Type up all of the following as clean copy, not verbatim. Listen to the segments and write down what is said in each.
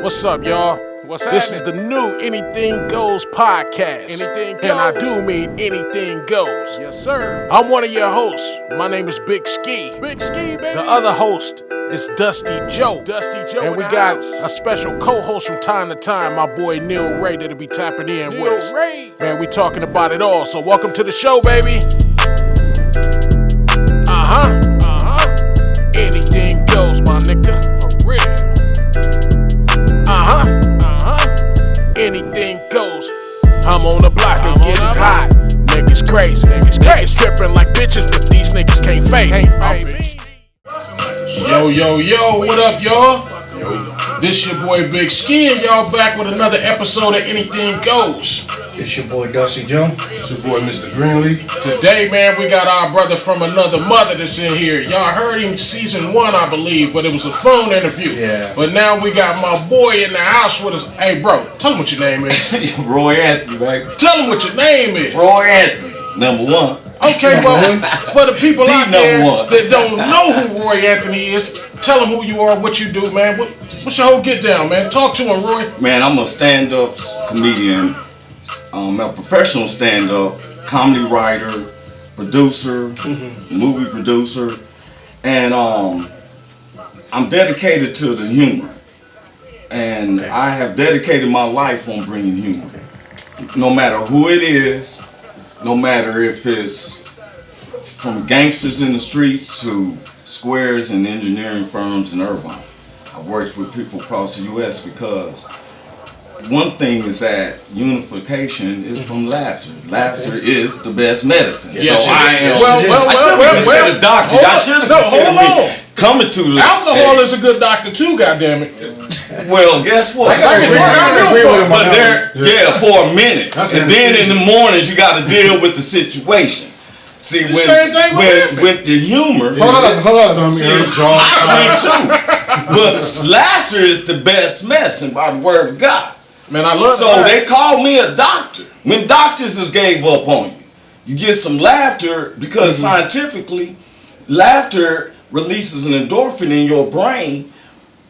What's up, y'all? This is the new Anything Goes podcast. Anything goes. And I do mean anything goes. Yes, sir. I'm one of your hosts. My name is Big Ski. Big Ski, baby. The other host is Dusty Joe. Dusty Joe. And we got a special co-host from time to time, my boy Neil Ray, that'll be tapping in with us. Ray. Man, we talking about it all. So welcome to the show, baby. Anything goes, my nigga. For real. Anything goes. I'm on the block and getting hot. Niggas crazy. Niggas tripping like bitches, but these niggas can't fake. Yo, what up, y'all? This your boy Big Ski, and y'all back with another episode of Anything Goes. It's your boy Dusty Joe. It's your boy Mr. Greenleaf. Today, man, we got our brother from another mother that's in here. Y'all heard him season 1, I believe, but it was a phone interview. Yeah. But now we got my boy in the house with us. Hey, bro, tell him what your name is. Roy Anthony, baby. Tell him what your name is. Roy Anthony, number one. Okay, well, for the people out there one. that don't know who Roy Anthony is, tell them who you are, what you do, man. What's your whole get down, man? Talk to him, Roy. Man, I'm a stand-up comedian. I'm a professional stand-up comedy writer, producer, movie producer, and I'm dedicated to the humor. And I have dedicated my life on bringing humor. No matter who it is, no matter if it's from gangsters in the streets to squares and engineering firms in Irvine. I've worked with people across the U.S. because one thing is that unification is from laughter. Laughter is the best medicine. Yes, so I am. I should have considered a doctor. I should have considered me coming to this. Alcohol is a good doctor too, goddammit. Well, guess what? I agree with him. But there, for a minute, and then in the mornings you got to deal with the situation. See, with the humor. Hold on. See, I drink too. But laughter is the best medicine by the word of God. Man, I love so that. They call me a doctor. When doctors has gave up on you, you get some laughter because scientifically, laughter releases an endorphin in your brain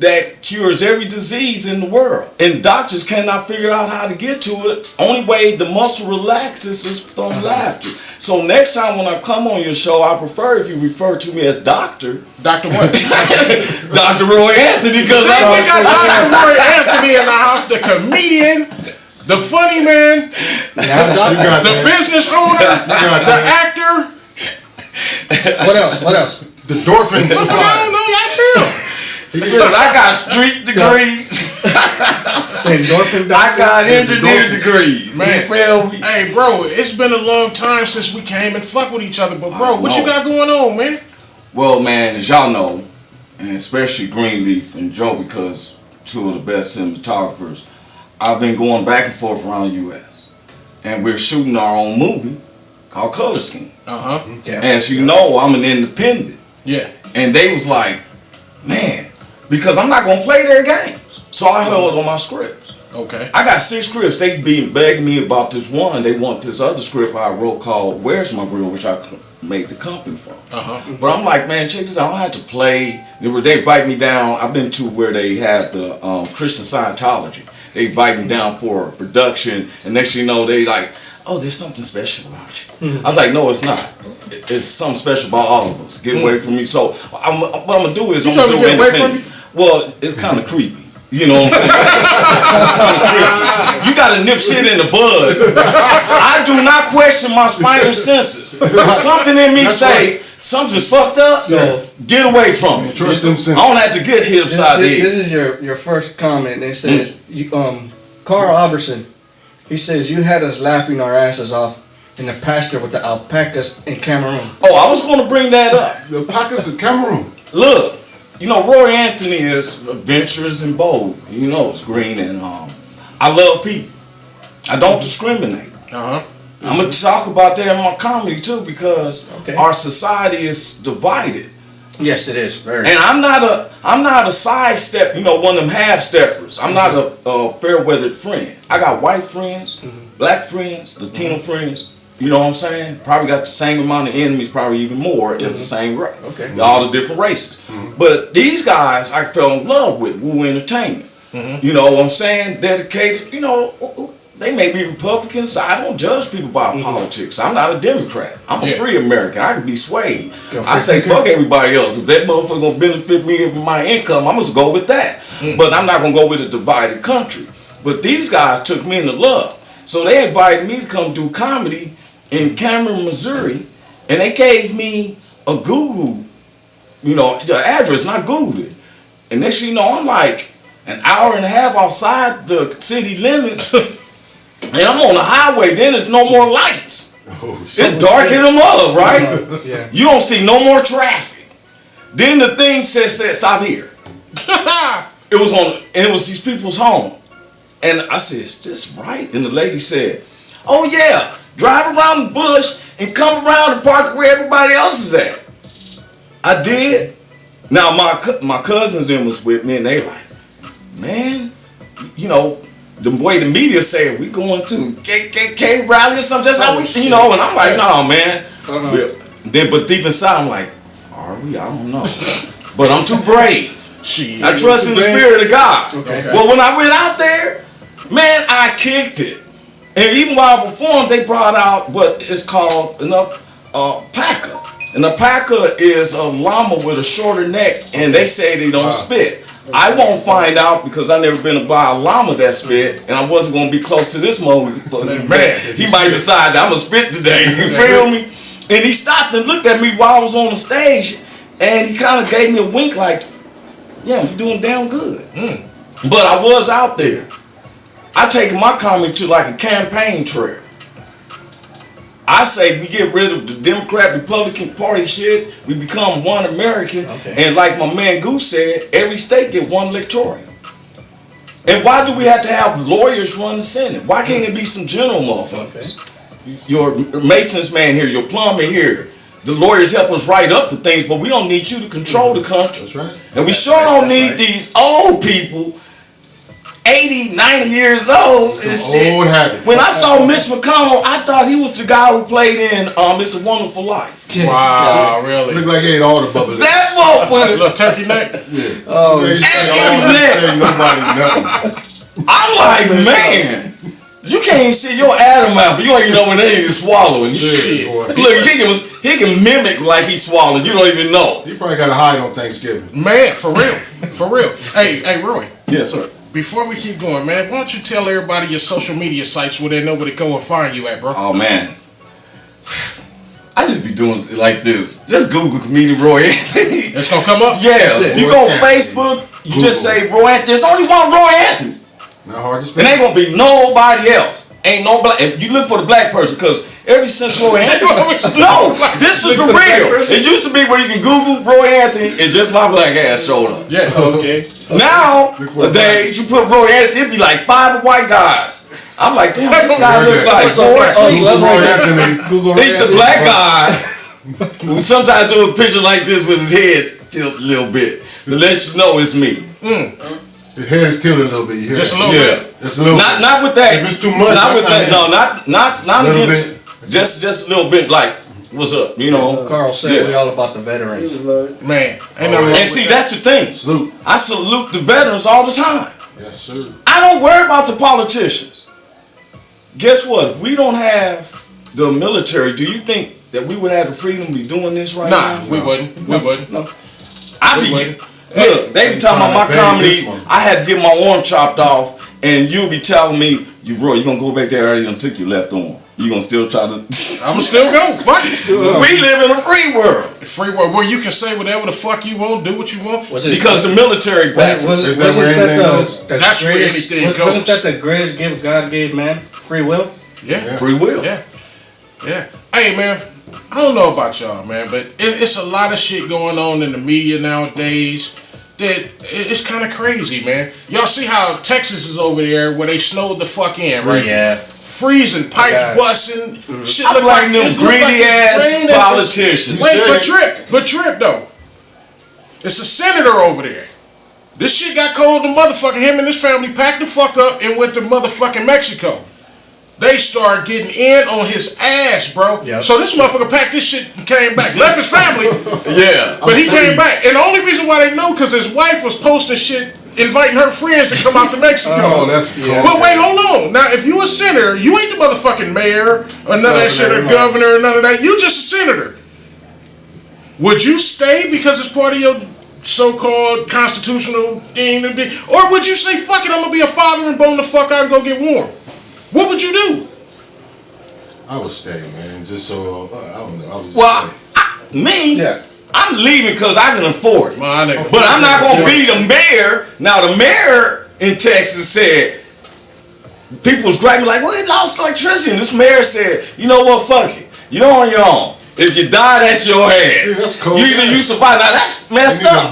that cures every disease in the world. And doctors cannot figure out how to get to it. Only way the muscle relaxes is from laughter. So next time when I come on your show, I prefer if you refer to me as Doctor. Dr. what? Dr. Roy Anthony, because we got Dr. Roy Anthony in the house, the comedian, the funny man, the business owner, the actor. What else? The endorphin. I don't know, y'all chill. I got street degrees. Endorphin doctor. I got engineer degrees. Man, hey, bro, it's been a long time since we came and fuck with each other. But, bro, what you got going on, man? Well, man, as y'all know, and especially Greenleaf and Joe, because two of the best cinematographers, I've been going back and forth around the U.S. And we're shooting our own movie called Color Scheme. Yeah. As you know, I'm an independent. Yeah. And they was like, man, because I'm not going to play their games. So I held on my scripts. Okay. I got 6 scripts. They been begging me about this one. They want this other script I wrote called Where's My Grill, which I made the company from. But I'm like, man, check this out. I don't have to play. They invite me down. I've been to where they have the Christian Scientology. They invite me down for a production. And next thing you know, they like, oh, there's something special about you. I was like, no, it's not. It's something special about all of us. Get away from me. So what I'm going to do is I'm going to do independent. Well, it's kind of creepy. You know what I'm saying? It's kind of creepy. You got to nip shit in the bud. I do not question my spinal senses. If something in me say something's fucked up, get away from me. Trust them senses. I don't have to get hit upside the head. This is your first comment. They says Carl Albertson. He says you had us laughing our asses off in the pasture with the alpacas in Cameroon. Oh, I was going to bring that up. The pockets of Cameroon. Look, you know, Roy Anthony is adventurous and bold. You know, it's green and I love people. I don't discriminate. I'm going to talk about that in my comedy too because our society is divided. Yes, it is. Very. And I'm not a sidestep, you know, one of them half-steppers. I'm not a fair-weathered friend. I got white friends, black friends, Latino friends. You know what I'm saying? Probably got the same amount of enemies, probably even more, if the same race. All the different races. But these guys I fell in love with, Wu Entertainment. You know what I'm saying? Dedicated. You know, they may be Republicans. So I don't judge people by politics. I'm not a Democrat. I'm a free American. I can be swayed. I say fuck everybody else. If that motherfucker gonna benefit me and my income, I'm gonna go with that. But I'm not gonna go with a divided country. But these guys took me into love. So they invited me to come do comedy in Cameron, Missouri, and they gave me a Google, you know, the address, and I Googled it. And next thing you know, I'm like an hour and a half outside the city limits, and I'm on the highway, then there's no more lights. It's dark in the mud, right? Yeah. You don't see no more traffic. Then the thing said stop here. It was and it was these people's home. And I said, is this right? And the lady said, oh yeah, drive around the bush and come around and park where everybody else is at. I did. Now my cousins then was with me, and they like, man, you know, the way the media said we going to KKK rally or something. That's how we, you know. And I'm like, no, man. But deep inside, I'm like, are we? I don't know. But I'm too brave. I trust in the spirit of God. Okay. Well, when I went out there, man, I kicked it. And even while I performed, they brought out what is called an alpaca. An alpaca is a llama with a shorter neck, and they say they don't spit. I won't find out because I never been by a llama that spit, and I wasn't going to be close to this moment. But man, he might decide that I'm going to spit today. You feel me? And he stopped and looked at me while I was on the stage, and he kind of gave me a wink like, yeah, you're doing damn good. But I was out there. I taken my comedy to like a campaign trail. I say we get rid of the Democrat Republican Party shit. We become one American. And like my man Goose said, every state get one electoral. And why do we have to have lawyers run the Senate? Why can't it be some general motherfuckers? Your maintenance man here, your plumber here. The lawyers help us write up the things, but we don't need you to control the country. That's right. And we sure don't need these old people 80, 90 years old. Old habit. When I saw Mitch McConnell, I thought he was the guy who played in It's a Wonderful Life. Wow, really? Look like he ate all the bubbles. That motherfucker. Little turkey neck? Yeah. Oh, Ain't nobody nothing. I'm like, man, you can't even see your Adam out, but you don't even know when they ain't swallowing. Shit. Boy. Look, he can mimic like he's swallowing. You don't even know. He probably got to hide on Thanksgiving. Man, for real. For real. Hey, Roy. Yes, sir. Before we keep going, man, why don't you tell everybody your social media sites where they know where to go and find you at, bro? Oh, man. I just be doing it like this. Just Google comedian Roy Anthony. It's gonna come up? Yeah. If you go on Facebook, you just say Roy Anthony. There's only one Roy Anthony. Not hard to It spell. ain't gonna be nobody else. Ain't no black. If you look for the black person, because ever since Roy Anthony, no, this is the real. It used to be where you can Google Roy Anthony and just my black ass showed up. Yeah, okay. Nowadays, you put Roy Anthony, it'd be like 5 white guys. I'm like, damn, this guy look like Google He's a black guy who sometimes do a picture like this with his head tilted a little bit to let you know it's me. His head is tilted a little bit. You hear Just a that? little Yeah. bit. Just a little bit. Not with that. If it's too much, not that's with that. not No, not Little against bit. it. Just a little bit. Like, what's up? You know. Carl said Yeah. we all about the veterans. Man, ain't nothing wrong And see, with that's the thing. Salute. I salute the veterans all the time. Yes, sir. I don't worry about the politicians. Guess what? If we don't have the military, do you think that we would have the freedom to be doing this right Nah, now? we wouldn't. We wouldn't. I We be wouldn't. look. They be talking about my Trying to comedy. this one. I had to get my arm chopped off, and you be telling me, "You bro, you gonna go back there? I already done took your left arm. You gonna still try to?" I'ma still go. Fuck it. We live in a free world Free world where you can say whatever the fuck you want, do what you want. because the military backs us. Is that where anything goes? That's where anything goes. Wasn't that the greatest gift God gave man? Free will? Yeah. Free will. Yeah. Yeah. Hey, man, I don't know about y'all, man, but it's a lot of shit going on in the media nowadays that it's kind of crazy, man. Y'all see how Texas is over there where they snowed the fuck in, right? Yeah. Freezing, pipes busting, shit I look blame like them it look like greedy it's ass rain at politicians. Wait, but Trip though. It's a senator over there. This shit got cold to motherfucking him and his family packed the fuck up and went to motherfucking Mexico. They started getting in on his ass, bro. Yep. So this motherfucker packed this shit and came back. Left his family, Yeah. but he came back. And the only reason why they know because his wife was posting shit inviting her friends to come out to Mexico. Oh, that's cool. But wait, hold on. Now, if you a senator, you ain't the motherfucking mayor or none of that shit, or governor or none of that. You just a senator. Would you stay because it's part of your so-called constitutional thing to be, or would you say, fuck it, I'm gonna be a father and bone the fuck out and go get warm? What would you do? I would stay, man. Just so I don't know. I was I'm leaving because I can afford it. My nigga. But I'm not gonna be the mayor. Now the mayor in Texas said people was grabbing like, well, it lost electricity. And this mayor said, you know what, fuck it. You're on your own. If you die, that's your ass. See, that's cool. You either used to buy. Now that's messed up.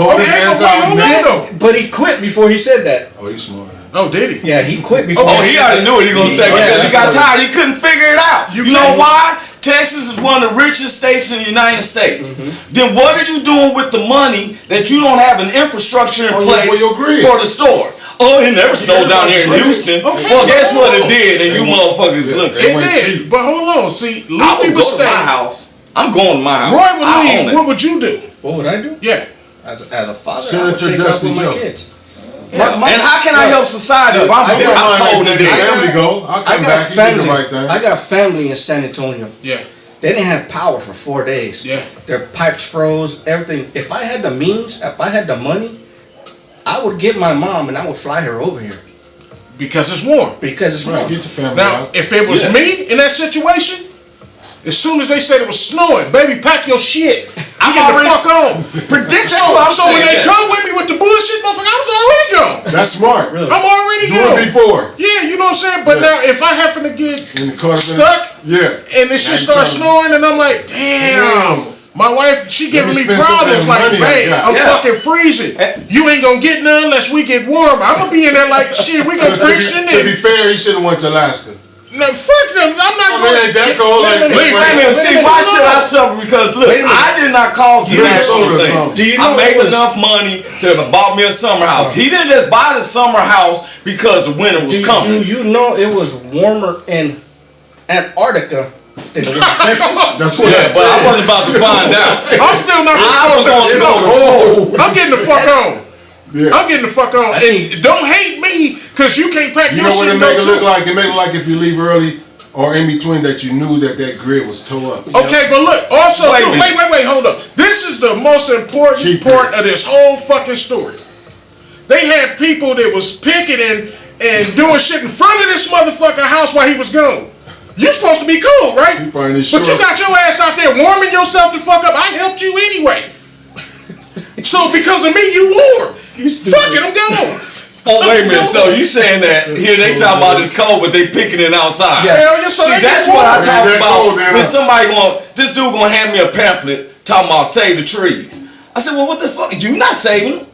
But he quit before he said that. Oh, you smart. Oh, did he? Yeah, he quit before. Oh, he already knew what he was gonna say because he got tired. He couldn't figure it out. You know why? Texas is one of the richest states in the United States. Then what are you doing with the money that you don't have an infrastructure in place for the store? Oh, it never snowed down here in Houston. Okay, well, guess what it did, and you motherfuckers look. It did. But hold on, see, I would go to my house. I'm going to my house. Roy would leave. What would you do? What would I do? Yeah. As a father, Senator I would take Dusty off with Joe. my kids. And how can I help society if I'm cold and dead? Family go. I'll come back. You do the right thing. I got family in San Antonio. Yeah. They didn't have power for 4 days. Yeah. Their pipes froze, everything. If I had the means, if I had the money, I would get my mom and I would fly her over here. Because it's warm. Because it's warm. Get your family Now, out. if it was me in that situation, as soon as they said it was snowing, baby, pack your shit. I'm already the fuck on. Prediction. So when they come with me with the bullshit, motherfucker, I was already gone. That's smart. Really? I'm already Do gone. it before. Yeah, you know what I'm saying? But now, if I happen to get stuck, and this shit starts snowing, and I'm like, damn. My wife, she giving me problems like, man, I'm fucking freezing. You ain't gonna get none unless we get warm. I'm gonna be in there like, shit, we gonna freeze in there. To be fair, he should have went to Alaska. No, fuck them. I'm not going that go like wait a minute. See, why should I suffer? Because look, I did not cause the national thing. Do you know I made enough money to have bought me a summer house. He didn't just buy the summer house because the winter was coming. Do you know it was warmer in Antarctica than it was in Texas? That's what I said. But I wasn't about to find out. I'm still not I was going to go to the I'm getting the fuck on. Yeah. I'm getting the fuck on. And don't hate me because you can't pack your shit. You know what it make it look like? It make it look like if you leave early or in between that you knew that grid was tore up. Okay, but look, also, wait, hold up. This is the most important part of this whole fucking story. They had people that was picketing and doing shit in front of this motherfucking house while he was gone. You supposed to be cool, right? But you got your ass out there warming yourself the fuck up. I helped you anyway. So because of me, you warm. Fuck it, I'm gone. Oh, wait a minute. So you saying that here they talking about this cold, but they picking it outside? Yeah. Hell yeah, so see, that's what I talk about. When somebody this dude gonna hand me a pamphlet talking about save the trees. I said, well, what the fuck? You not saving them?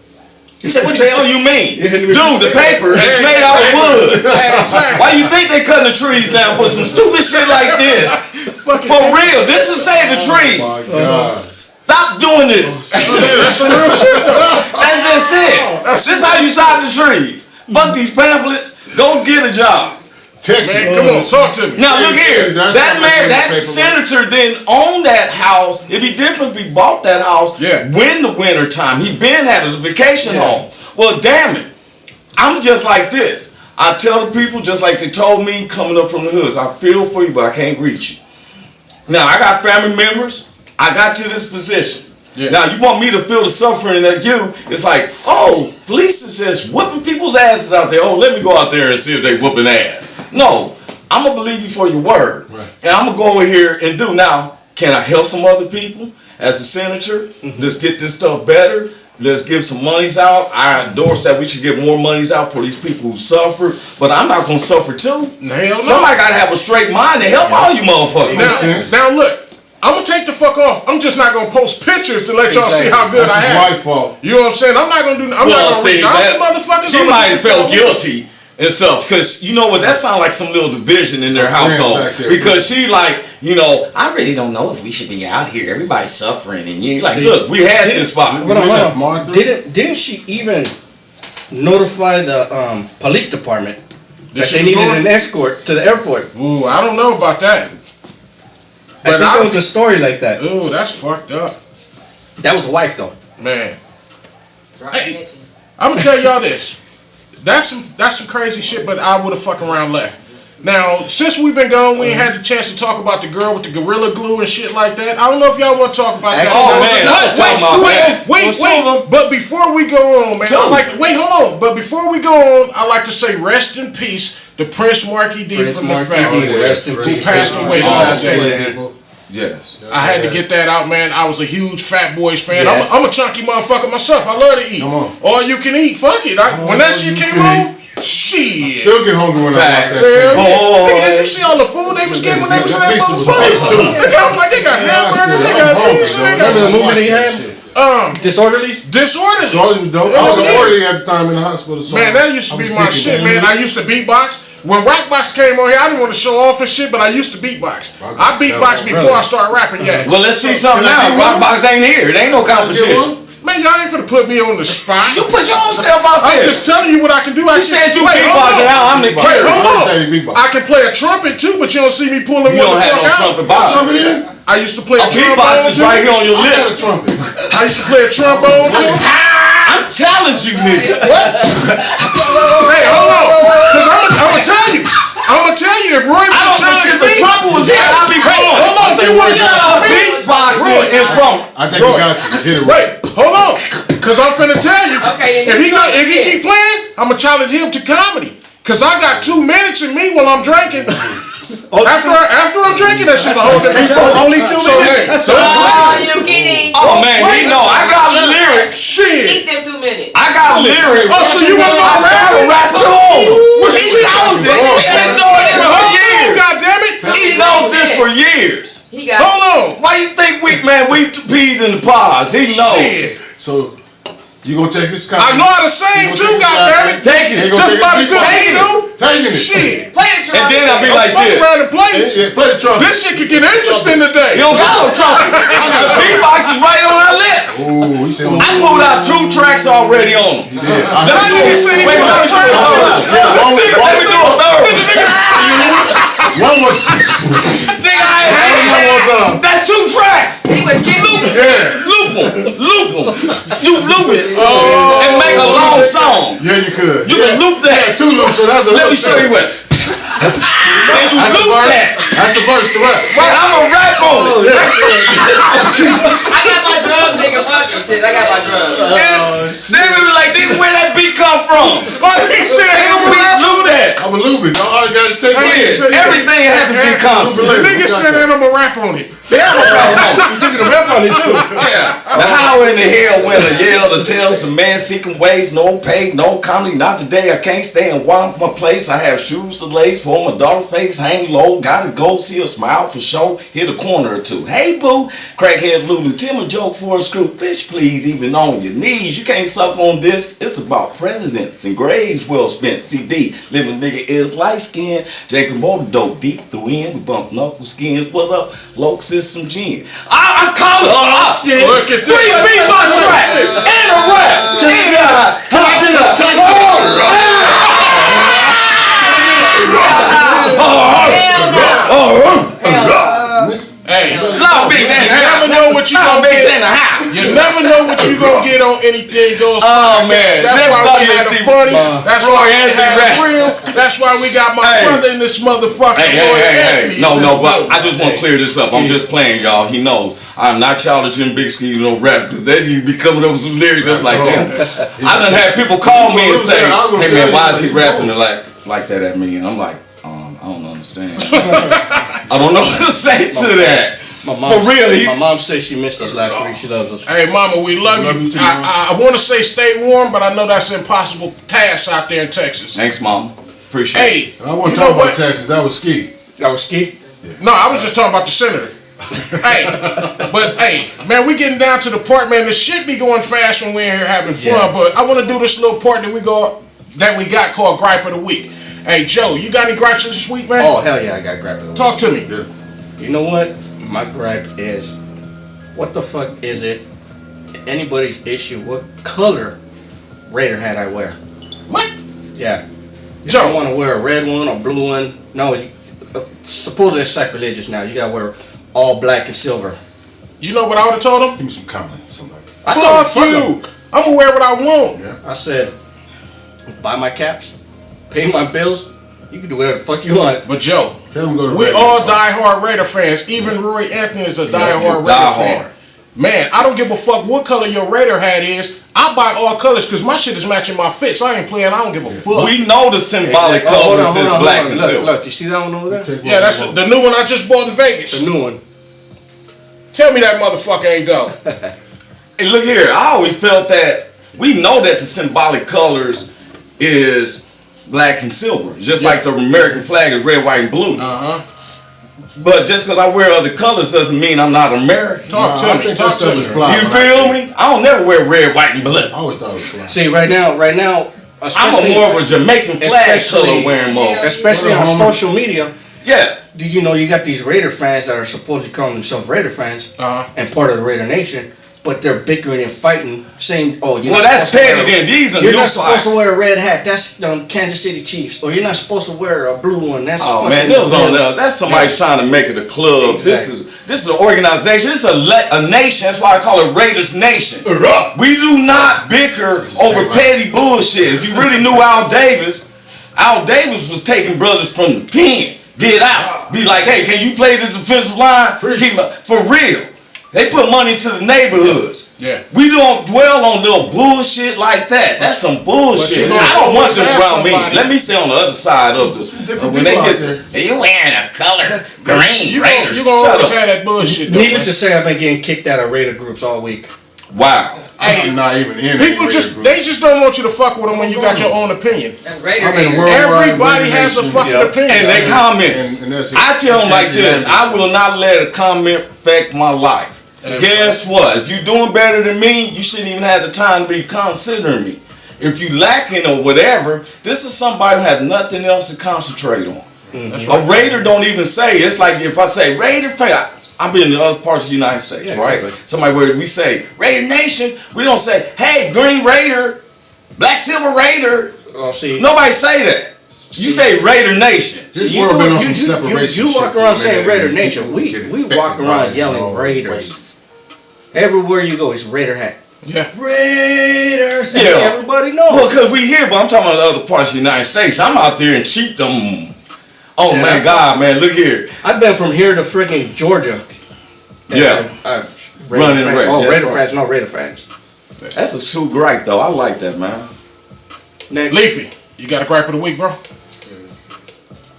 He said, what the hell you mean? Dude, the paper is made out of wood. Why you think they cutting the trees down for some stupid shit like this? For real, this is save the trees. Oh my God. Stop doing this. That's some real shit though. That's it. This is how you save the trees. Fuck these pamphlets. Go get a job. Texas. Man, come on, talk to me. Now look here. That senator didn't own that house. It'd be different if he bought that house when the winter time. He been had his vacation home. Well, damn it. I'm just like this. I tell the people just like they told me coming up from the hoods. I feel for you, but I can't reach you. Now I got family members. I got to this position. Yeah. Now you want me to feel the suffering that it's like, oh, police is just whooping people's asses out there. Oh, let me go out there and see if they whooping ass. No, I'm gonna believe you for your word, and I'm gonna go over here and do. Now, can I help some other people as a senator? Let's get this stuff better. Let's give some monies out. I endorse that we should get more monies out for these people who suffer. But I'm not gonna suffer too. Hell no. Somebody gotta have a straight mind to help all you motherfuckers. Now look. I'm gonna take the fuck off. I'm just not gonna post pictures to let y'all see how good I am. That's my fault. You know what I'm saying? I'm not gonna do. I'm not gonna reach out to motherfuckers. She might have felt guilty and stuff because you know what? That sounds like some little division in their household because she like, you know, I really don't know if we should be out here. Everybody's suffering, and you like, look, we had this spot. Didn't she even notify the police department that they needed an escort to the airport? Ooh, I don't know about that. I think there was a story like that. Ooh, that's fucked up. That was a wife though. Man. I'm gonna tell y'all this. That's some crazy shit, but I would have fucking around left. Now, since we've been gone, we ain't had the chance to talk about the girl with the Gorilla Glue and shit like that. I don't know if y'all want to talk about that. Wait. But before we go on, man, hold on. But before we go on, I like to say rest in peace to Prince Marky D from the family. Rest in peace. Who passed away. Yes. I had to get that out, man. I was a huge Fat Boys fan. Yes. I'm a chunky motherfucker myself. I love to eat. Come on. All you can eat. Fuck it. When that shit came on, shit. Still get hungry when I watch that Hell shit. yeah. Nigga, did you see all the food they was getting when they was in that motherfucker? I was like, they got hamburgers, they got pizza, they got Remember the movie they had? Disorderlies? Disorderlies. Charlie was dope. I was an orderly at the time in the hospital. So Man, that used to be my shit, man. I used to beatbox. When Rockbox came on here, I didn't want to show off and shit, but I used to beatbox. I beatboxed before I started rapping, yeah. Well, let's see something now. Rockbox ain't here. It ain't no competition. Man, y'all ain't finna put me on the spot. You put your own self out I'm there. just telling you what I can do. You said you beatboxing out. I'm the Wait, kid. hold on. I can play a trumpet too, but you don't see me pulling You one don't the have fuck no out. trumpet box. I used to play a Beatbox is trombone right too. here on your I got a lip. trumpet. I used to play a trombone too. I'm challenging you, nigga. Hey, hold on. Cause I'm gonna tell you if Roy was I don't challenge think if the me. trumpet was here, I'd be going. Hold on, if you want to Beatboxing is from. I think you got you. Get it right. Wait, hold on. Cause I'm finna tell you. Okay, if he keep playing, I'm gonna challenge him to comedy. Cause I got 2 minutes in me while I'm drinking. After I'm drinking, that shit's a whole different story. Only 2 minutes? Oh, you kidding? Oh man, he know I got lyrics. Shit. Keep them 2 minutes. I got lyrics. Oh, so you want to I got a rap too. He knows it. He's been doing this for years. God damn it. He knows this for years. He got Hold on. Why you think we the peas in the pods? He knows. Shit. So you gonna take this? I know how to sing too, goddammit. Take it. Just about as good as you do. Taking it. Shit. Play the trumpet. And then I'll be like Fuck this. around and play. Yeah, play the trumpet. This shit could get interesting today. You don't got no trumpet. Beatbox is right on our lips. Ooh, he said. I pulled out 2 tracks already on them. That nigga said he Wait, was let me do a third. Let me do a third. One was. Nigga, I ain't that's 2 tracks. He was getting Loop them. Loop it. And make a long song. Yeah, you could. You can loop that. Yeah, 2 loops. So that's a. Let me show you what. And you That's the loop verse. that. That's the verse to rap. Right, I'm a rap on it. I got my drugs, nigga. Fuck this shit. I got my drugs. They be like, where that beat come from? Loop that. I'm a loop it. All I gotta take Yes, is. everything happens in comedy. Nigga said that I'm a rap on it. Now how in the hell when a yell to tell some man seeking ways, no pay, no comedy, not today, I can't stay in one place, I have shoes to lace for my daughter face, hang low, gotta go see a smile for show, hit a corner or 2. Hey boo, crackhead Lulu, tell me a joke for a screw, fish please, even on your knees, you can't suck on this, it's about presidents and graves well spent, CD, living nigga is light skin, Jacob Motor dope, deep through in, we bump knuckle skins, what up, low system gin. I'm calling shit. Look at 3 beatbox tracks and a rap. Hey, Long Beach ain't you never know what you gonna get. You never know what you gonna get on Anything Goes. Oh man, That's why we had a party. That's why we had a grill. That's why we got my brother in this motherfucker. Hey. No, but I just want to clear this up. I'm just playing, y'all. He knows. I'm not challenging Big Ski no rap because then he be coming up with some lyrics. I'm like, damn. I done had people call me and say, hey man, why is he rapping like that at me? And I'm like, I don't understand. I don't know what to say to that. My mom said she missed us last week. She loves us. Hey, mama, we love you. Too, I want to say stay warm, but I know that's an impossible task out there in Texas. Thanks, Mom. Appreciate it. Hey, I want to you know talk about what? Texas. That was Ski. That was Ski? No, I was just talking about the senator. Hey, man, we getting down to the part, man. The shit be going fast when we're in here having fun. Yeah. But I want to do this little part that we got called Gripe of the Week. Hey, Joe, you got any gripes this week, man? Oh, hell yeah, I got gripe of the week. Talk to me. Yeah. You know what? My gripe is, what the fuck is it? Anybody's issue? What color Raider hat I wear? What? Yeah. You Joe. don't want to wear a red one or blue one. No, supposedly it's sacrilegious now. You gotta wear all black and silver. You know what I would have told him? Give me some comments. Somebody. I told Fuck you. I'm gonna wear what I want. Yeah. I said, buy my caps, pay my bills. You can do whatever the fuck you want. But Joe, Tell them to go to we Raiders, all son. diehard Raider fans. Even Roy Anthony is a you're diehard Raider diehard. fan. Man, I don't give a fuck what color your Raider hat is. I buy all colors because my shit is matching my fit. So I ain't playing. I don't give a fuck. We know the symbolic Exactly. Oh, colors is black and Look, silver. look, you see that one over there? Take Yeah, one that's more. the new one I just bought in Vegas. The new one. Tell me that motherfucker ain't go. Hey, look here. I always felt that we know that the symbolic colors is black and silver, just like the American flag is red, white, and blue. But just because I wear other colors doesn't mean I'm not American. Talk I to me. think Talk that stuff to is me. fly. You when I feel see it. me? I don't never wear red, white, and blue. I always thought it was fly. See, right now, I'm especially, a more of a Jamaican flag especially- color wearing motherfucker. especially on social media, Yeah. you know, you got these Raider fans that are supposedly calling themselves Raider fans and part of the Raider Nation, but they're bickering and fighting, saying, "Oh, you're Well, not that's supposed to petty wear- then. These are You're new not supposed to fights. wear a red hat. That's Kansas City Chiefs. Or you're not supposed to wear a blue one. That's Oh fucking man, those on Bills." there. That's somebody trying to make it a club. Exactly. This is an organization. This is a nation. That's why I call it Raiders Nation. We do not bicker over petty bullshit. If you really knew Al Davis was taking brothers from the pen. Get out. Be like, hey, can you play this defensive line? Keep for real. They put money into the neighborhoods. Yeah. We don't dwell on little bullshit like that. That's some bullshit. But you I don't want them always have around me. somebody- Let me stay on the other side of this. different When they people out get there. Hey, you wearing a color green You Raiders. gonna Shut always up. have that bullshit though, Needless man. to say, I've been getting kicked out of Raider groups all week. Wow. I'm not even in People any just Raider they group. just don't want you to fuck with them when you got your own opinion. That Raider I'm in hater. worldwide Everybody Raider has a Nation. fucking Yeah. opinion. And they comments. And that's it. I tell them like That's this. it. I will not let a comment affect my life. Guess what? If you're doing better than me, you shouldn't even have the time to be considering me. If you lacking or whatever, this is somebody who has nothing else to concentrate on. A Raider don't even say. It's like if I say Raider fan, I'm in the other parts of the United States, Yeah, right? exactly. Somebody where we say Raider Nation, we don't say, hey, Green Raider, Black Silver Raider. Oh, see, Nobody say that. You say Raider Nation. This you world do- been on you- some you- separation. you walk shit around for a saying minute, Raider and Nation. people We get walk affected around by it yelling all Raiders. ways. everywhere you go, it's Raider hat. Yeah. Raiders. Yeah. Everybody knows. Well, because we here, but I'm talking about the other parts of the United States. I'm out there in chiefdom. Oh, Yeah. my God, man, look here. I've been from here to freaking Georgia. Yeah. Raider Running fans. red, Oh, that's Raider right. fans, no Raider fans. That's a true gripe, though. I like that, man. Next. Leafy, you got a gripe of the week, bro?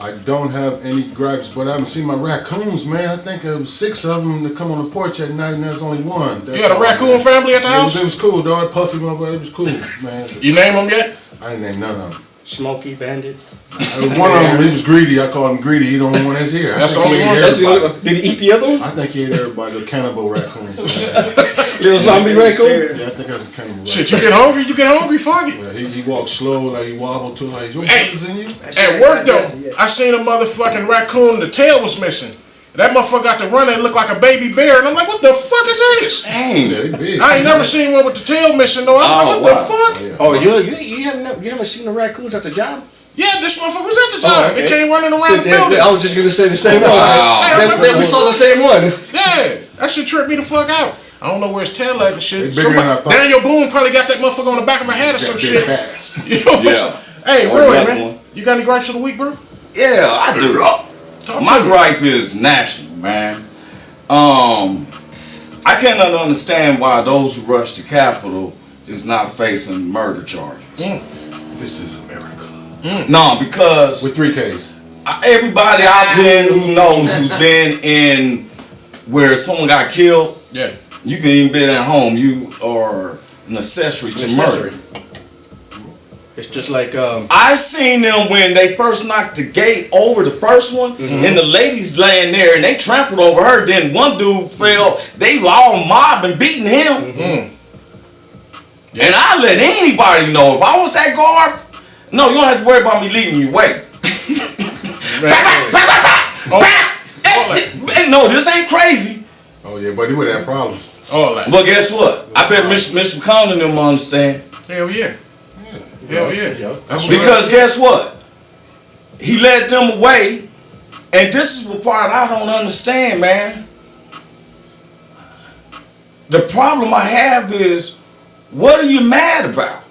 I don't have any gripes, but I haven't seen my raccoons, man. I think there was 6 of them that come on the porch at night, and there's only one. That's You got a all, raccoon man. family at the It house? was cool, dog. Puffy, motherfucker. It was cool, man. You name them yet? I didn't name none of them. Smokey Bandit. One of them, he was greedy. I called him greedy. He the only one that's here. That's the I think only he one? ate That's the everybody. only, did he eat the other ones? I think he ate everybody. The cannibal raccoons. Little zombie raccoon? Yeah, I think that's a cannibal Shit, raccoon. you get hungry, fuck it. Yeah, he walked slow, like he wobbled too, like, your Hey. is in you? At work though, I seen a motherfucking raccoon, the tail was missing. That motherfucker got to run and look like a baby bear, and I'm like, what the fuck is this? Dang. Yeah, they big. I ain't never seen one with the tail missing though. I'm like, what the fuck? Yeah. Oh, you haven't seen the raccoons at the job? Yeah, this motherfucker was at the job. okay. They came running around the building. I was just gonna say the same one. Wow. We saw the same one. Yeah, that shit tripped me the fuck out. I don't know where his tail at and shit. They bigger than I thought. Daniel Boone probably got that motherfucker on the back of my head or some That shit. big fast. You know what I'm Yeah. saying? Hey, Or Roy, another man, one. you got any gripes of the week, bro? Yeah, I do. Talk My to me. gripe is national, man. I cannot understand why those who rush the Capitol is not facing murder charges. This is America. No, because With 3 Ks. everybody I've been who knows who's been in where someone got killed, Yeah. you can even be at home. You are an accessory to murder. It's just like I seen them when they first knocked the gate over the first one, and the lady's laying there, and they trampled over her. Then one dude fell. They were all mobbing, beating him. And I let anybody know if I was that guard. No, you don't have to worry about me leaving you. Wait. No, this ain't crazy. Oh, yeah, but they would have problems. All that. But guess what? I bet Mr. McConnell and them understand. Hell yeah. Hell yeah. That's what Because guess what? He led them away. And this is the part I don't understand, man. The problem I have is, what are you mad about?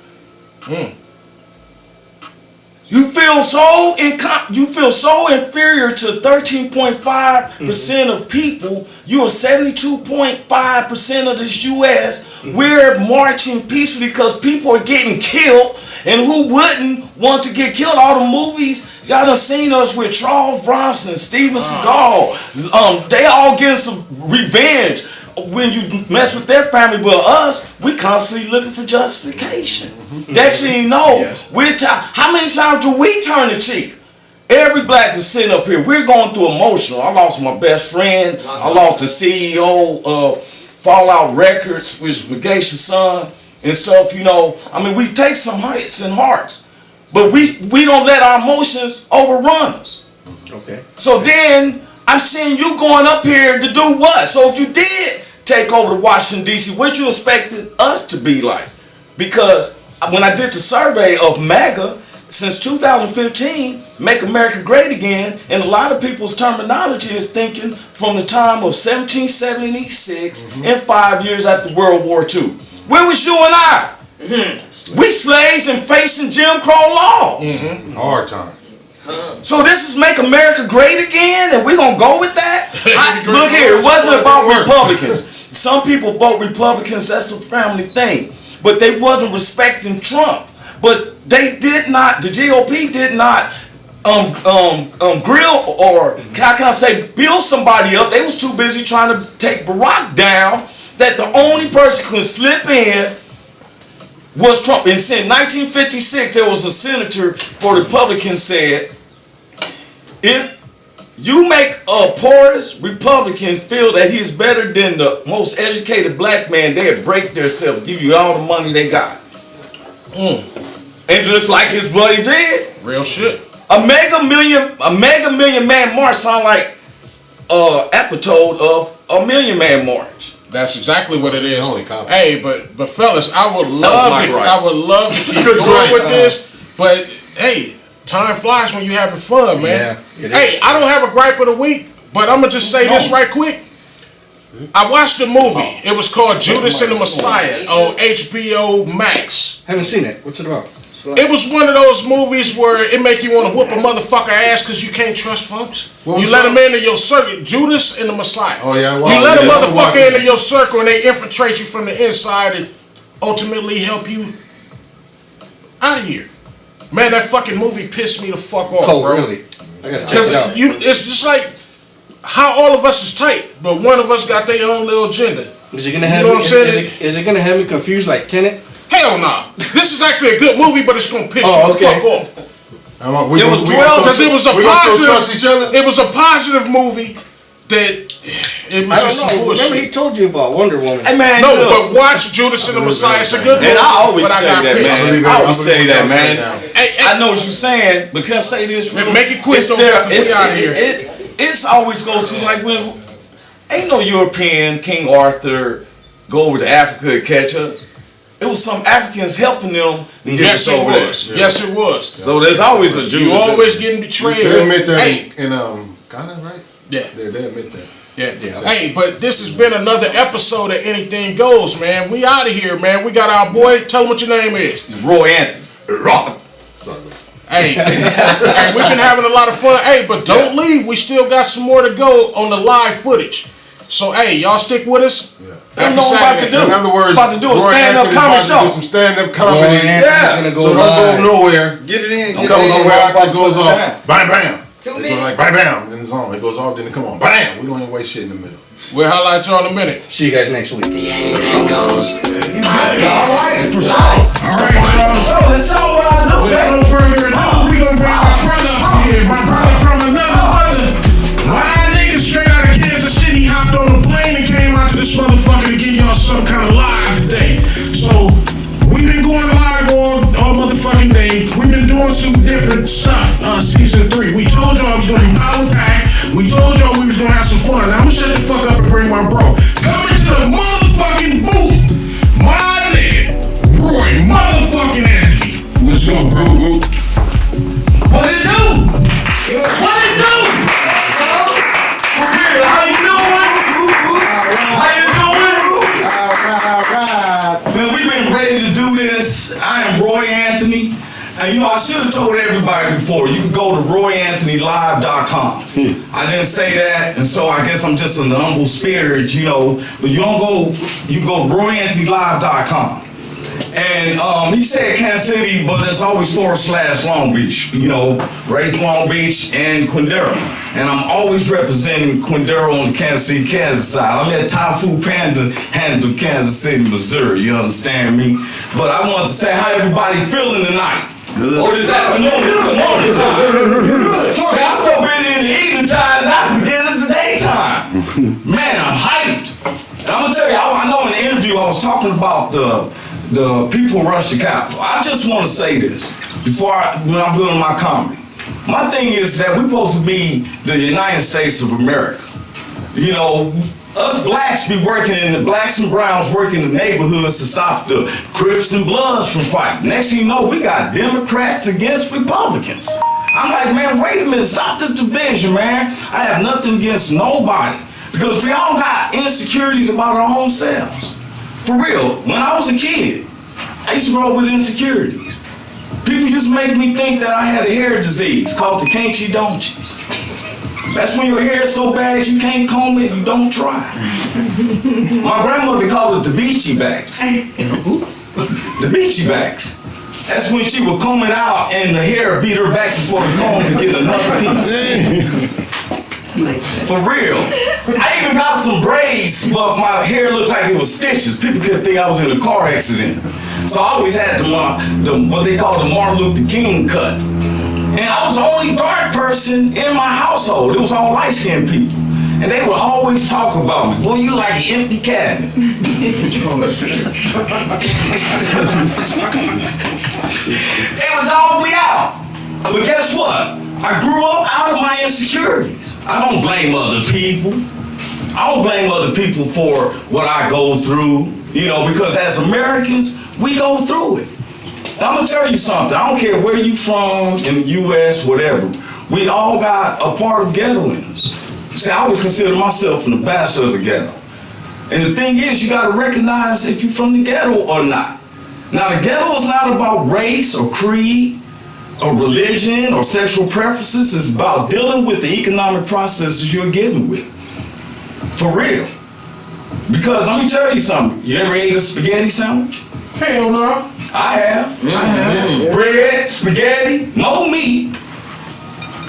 You feel so inferior to 13.5% of people. You are 72.5% of this U.S. We're marching peacefully because people are getting killed. And who wouldn't want to get killed? All the movies, y'all done seen us with Charles Bronson, Steven Seagal. They all getting some revenge when you mess with their family. But us, we constantly looking for justification. That you know. Yes. How many times do we turn the cheek? Every black is sitting up here. We're going through emotional. I lost my best friend. I lost the CEO of Fallout Records, which is Magacious son and stuff. You know, I mean, we take some hits and hearts, but we don't let our emotions overrun us. Okay. So then I'm seeing you going up here to do what? So if you did take over to Washington D.C., what you expected us to be like? Because when I did the survey of MAGA, since 2015, Make America Great Again, and a lot of people's terminology is thinking from the time of 1776 and 5 years after World War II. Where was you and I? We slaves and facing Jim Crow laws. Hard time. So this is Make America Great Again, and we're going to go with that? Look here, it wasn't about Republicans. Some people vote Republicans, that's a family thing. But they wasn't respecting Trump. But they did not, the GOP did not grill or, how can I say, build somebody up. They was too busy trying to take Barack down, that the only person who could slip in was Trump. And in 1956, there was a senator for the Republicans said, if you make a poorest Republican feel that he's better than the most educated black man, they'd break themselves, give you all the money they got. And just like his buddy did. Real shit. A mega million man march sound like episode of a Million Man March. That's exactly what it is. Holy cow. Hey, but fellas, I would love to keep going with this, but hey, time flies when you're having fun, man. Yeah, hey, I don't have a gripe of the week, but I'm gonna just say this right quick. I watched a movie. It was called Judas and the Messiah on HBO Max. Haven't seen it. What's it about? It was one of those movies where it make you want to whoop a motherfucker ass because you can't trust folks. You let them into your circle. Judas and the Messiah. Oh yeah. You let a motherfucker into your circle and they infiltrate you from the inside and ultimately help you out of here. Man, that fucking movie pissed me the fuck off, bro. Really? I gotta check it out. It's just like how all of us is tight, but one of us got their own little agenda. Is it gonna have me? Is it gonna have me confused like Tenet? Hell nah. This is actually a good movie, but it's gonna piss you the fuck off. It was 12 because it was a trust each other? It was a positive movie that it was just some bullshit. Remember he told you about Wonder Woman. Hey man, no, but watch Judas and the Messiah. It's a good movie. And I always say that, man. I always say that, man. Hey, I know what you're saying, but can I say this? Make it quick. It's out of here. It's always goes to like when ain't no European King Arthur go over to Africa to catch us. It was some Africans helping them to get us over there. Yes, it was. So there's always a Jew. You always getting betrayed. They admit that in Ghana, right? Yeah. They admit that. Yeah. Hey, but this has been another episode of Anything Goes, man. We out of here, man. We got our boy. Tell him what your name is. It's Roy Anthony. Hey, and we've been having a lot of fun. Hey, but don't leave. We still got some more to go on the live footage. So, hey, y'all stick with us. I know what I'm about to do. In other words, about to do a stand-up comedy show. Do some stand-up comedy. Yeah. So don't go nowhere. Get it in. Don't come on rock. It goes off. Bam, bam. 2 It minutes. goes like bam, bam. Then it's on. It goes off. Then it come on. Bam. We don't even waste shit in the middle. We'll highlight y'all in a minute. See you guys next week. Anything goes. That's all I know. Without no further ado, we gonna bring my brother up here. My brother from another mother. Why niggas straight out of Kansas City hopped on a plane and came out to this motherfucker to give y'all some kind of live today. So we've been going live all motherfucking day. We've been doing some different stuff. Season 3. We told y'all I was gonna be power packed. We told y'all we was gonna have some fun. Now I'm gonna shut the fuck up and bring my bro. Coming to the motherfucking booth. My nigga, Roy motherfucking Anthony. Let's go, bro. What it do? What it do? For real, how you doing? How you doing? Man, we've been ready to do this guys, I am Roy Anthony. And you know, I should have told everybody before, you can go to RoyAnthonyLive.com. I didn't say that, and so I guess I'm just an humble spirit, you know, but you can go to RoyAnthonyLive.com. And he said Kansas City, but it's always / Long Beach, you know, raised in Long Beach and Quindaro. And I'm always representing Quindaro on the Kansas City, Kansas side. I let Thai Food Panda handle Kansas City, Missouri, you understand me? But I wanted to say how everybody feeling tonight. Good. Or this afternoon, this is the morning time. Man, I'm so busy in the evening time that I forget it's the daytime. Man, I'm hyped. And I'm gonna tell you, I know in the interview I was talking about the people rush the Capitol. I just want to say this when I'm doing my comedy. My thing is that we're supposed to be the United States of America. You know, us blacks be working in the blacks and browns working in the neighborhoods to stop the Crips and Bloods from fighting. Next thing you know, we got Democrats against Republicans. I'm like, man, wait a minute, stop this division, man. I have nothing against nobody because we all got insecurities about our own selves. For real, when I was a kid, I used to grow up with insecurities. People used to make me think that I had a hair disease called the Can'tchi Don'tchis. That's when your hair is so bad you can't comb it, you don't try. My grandmother called it the beachy backs. The beachy backs. That's when she would comb it out and the hair beat her back before the comb could get another piece. For real. I even got some braids, but my hair looked like it was stitches. People could think I was in a car accident. So I always had what they call the Martin Luther King cut. And I was the only dark person in my household. It was all light-skinned people. And they would always talk about me. Boy, you like an empty cabinet. They would dog me out. But guess what? I grew up out of my insecurities. I don't blame other people. I don't blame other people for what I go through, you know, because as Americans, we go through it. I'm gonna tell you something. I don't care where you from, in the U.S., whatever. We all got a part of ghetto in us. See, I always consider myself an ambassador of the ghetto. And the thing is, you gotta recognize if you're from the ghetto or not. Now, the ghetto is not about race or creed or religion or sexual preferences. It's about dealing with the economic processes you're given with. For real. Because let me tell you something. You ever ate a spaghetti sandwich? Hell no. I have. Bread, spaghetti, no meat.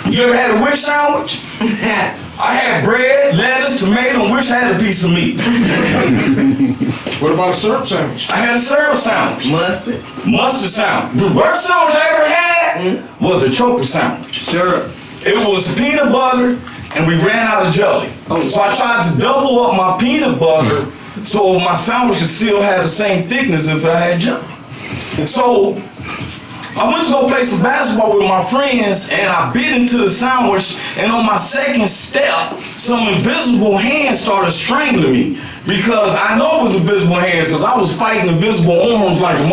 You ever had a wish sandwich? I had bread, lettuce, tomato, and wish I had a piece of meat. What about a syrup sandwich? I had a syrup sandwich. Mustard sandwich. The worst sandwich I ever had was a chocolate sandwich. Syrup. It was peanut butter, and we ran out of jelly. So I tried to double up my peanut butter so my sandwiches still had the same thickness if I had jelly. So I went to go play some basketball with my friends and I bit into the sandwich, and on my second step, some invisible hands started strangling me because I know it was invisible hands because I was fighting invisible arms like a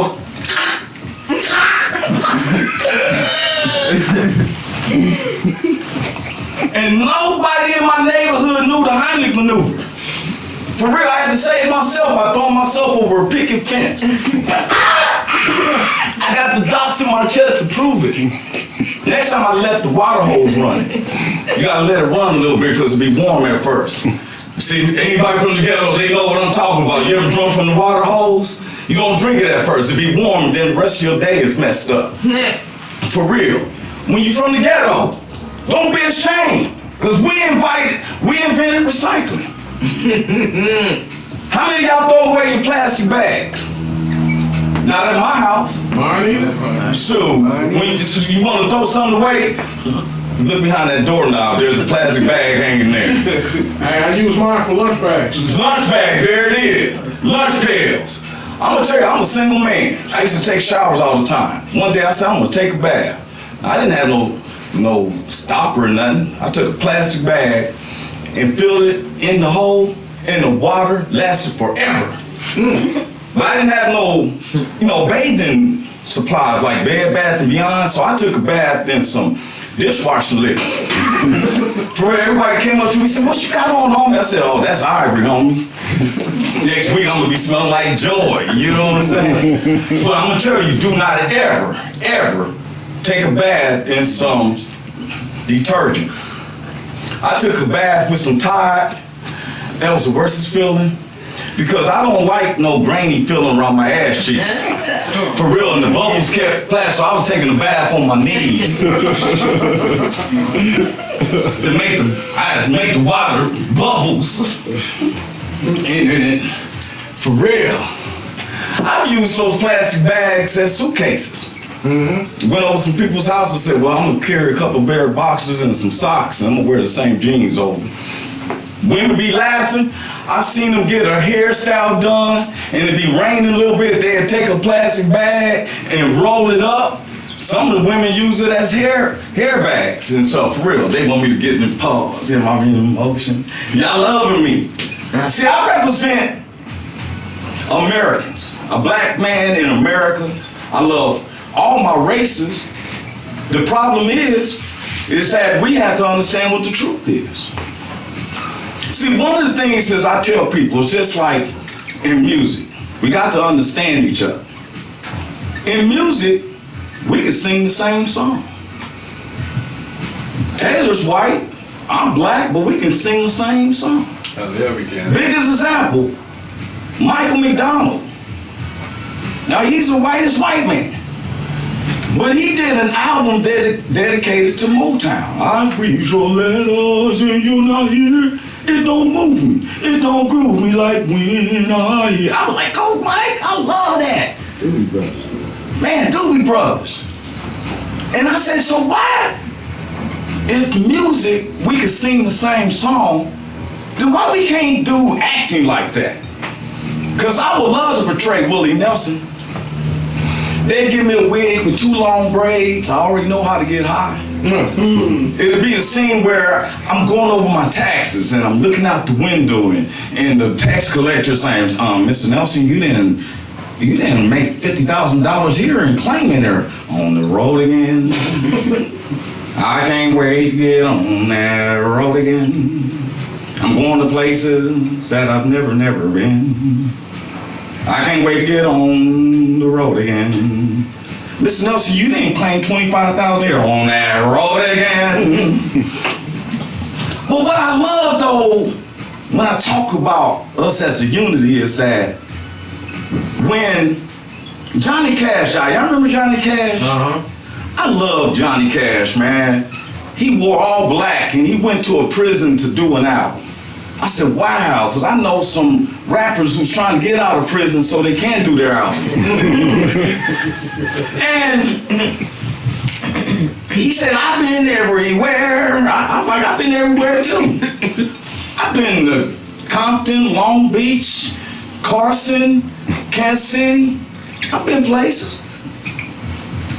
And nobody in my neighborhood knew the Heimlich maneuver. For real, I had to say it myself. I threw myself over a picket fence. I got the dots in my chest to prove it. Next time I left the water hose running. You gotta let it run a little bit because it'll be warm at first. See, anybody from the ghetto, they know what I'm talking about. You ever drunk from the water hose? You don't drink it at first. It'll be warm, and then the rest of your day is messed up. For real. When you from the ghetto, don't be ashamed. Because we invented recycling. How many of y'all throw away your plastic bags? Not in my house. Mine either. So, when you want to throw something away, look behind that doorknob. There's a plastic bag hanging there. Hey, I use mine for lunch bags. Lunch bags, there it is. Lunch pails. I'm gonna tell you, I'm a single man. I used to take showers all the time. One day I said, I'm gonna take a bath. I didn't have no stopper or nothing. I took a plastic bag and filled it in the hole, and the water lasted forever. But I didn't have no bathing supplies like Bed Bath & Beyond, so I took a bath in some dishwashing liquor. For real, everybody came up to me and said, "What you got on, homie?" I said, "Oh, that's Ivory, homie. Next week I'm gonna be smelling like Joy." You know what I'm saying? But I'm gonna tell you, do not ever take a bath in some detergent. I took a bath with some Tide. That was the worstest feeling. Because I don't like no grainy feeling around my ass cheeks. For real, and the bubbles kept flat, so I was taking a bath on my knees. to make the water bubbles. And for real. I've used those plastic bags as suitcases. Went over some people's house and said, "Well, I'm gonna carry a couple of bare boxers and some socks, and I'm gonna wear the same jeans over." Women be laughing. I've seen them get a hairstyle done and it be raining a little bit. They'd take a plastic bag and roll it up. Some of the women use it as hair bags and stuff. For real, they want me to get in the pause. Am I being emotion? Y'all loving me. See, I represent Americans. A black man in America. I love all my races. The problem is that we have to understand what the truth is. See, one of the things is I tell people, it's just like in music. We got to understand each other. In music, we can sing the same song. Taylor's white, I'm black, but we can sing the same song. Oh, yeah, we can. Biggest example, Michael McDonald. Now, he's the whitest white man. But he did an album dedicated to Motown. I read your letters and you're not here. It don't move me. It don't groove me like when I hear. I was like, "Oh, Mike, I love that." Doobie Brothers. Man, Doobie Brothers. And I said, so why, if music, we could sing the same song, then why we can't do acting like that? Because I would love to portray Willie Nelson. They'd give me a wig with 2 long braids. I already know how to get high. It'll be a scene where I'm going over my taxes and I'm looking out the window and the tax collector saying, "Mr. Nelson, you didn't make $50,000 here and claiming her on the road again. I can't wait to get on that road again. I'm going to places that I've never been. I can't wait to get on the road again. Mr. Nelson, you didn't claim $25,000 here on that road again." But what I love though, when I talk about us as a unity, is that when Johnny Cash died, y'all remember Johnny Cash? I love Johnny Cash, man. He wore all black and he went to a prison to do an album. I said, wow, because I know some rappers who's trying to get out of prison so they can do their album. And he said, "I've been everywhere." I've been everywhere too. I've been to Compton, Long Beach, Carson, Kansas City. I've been places.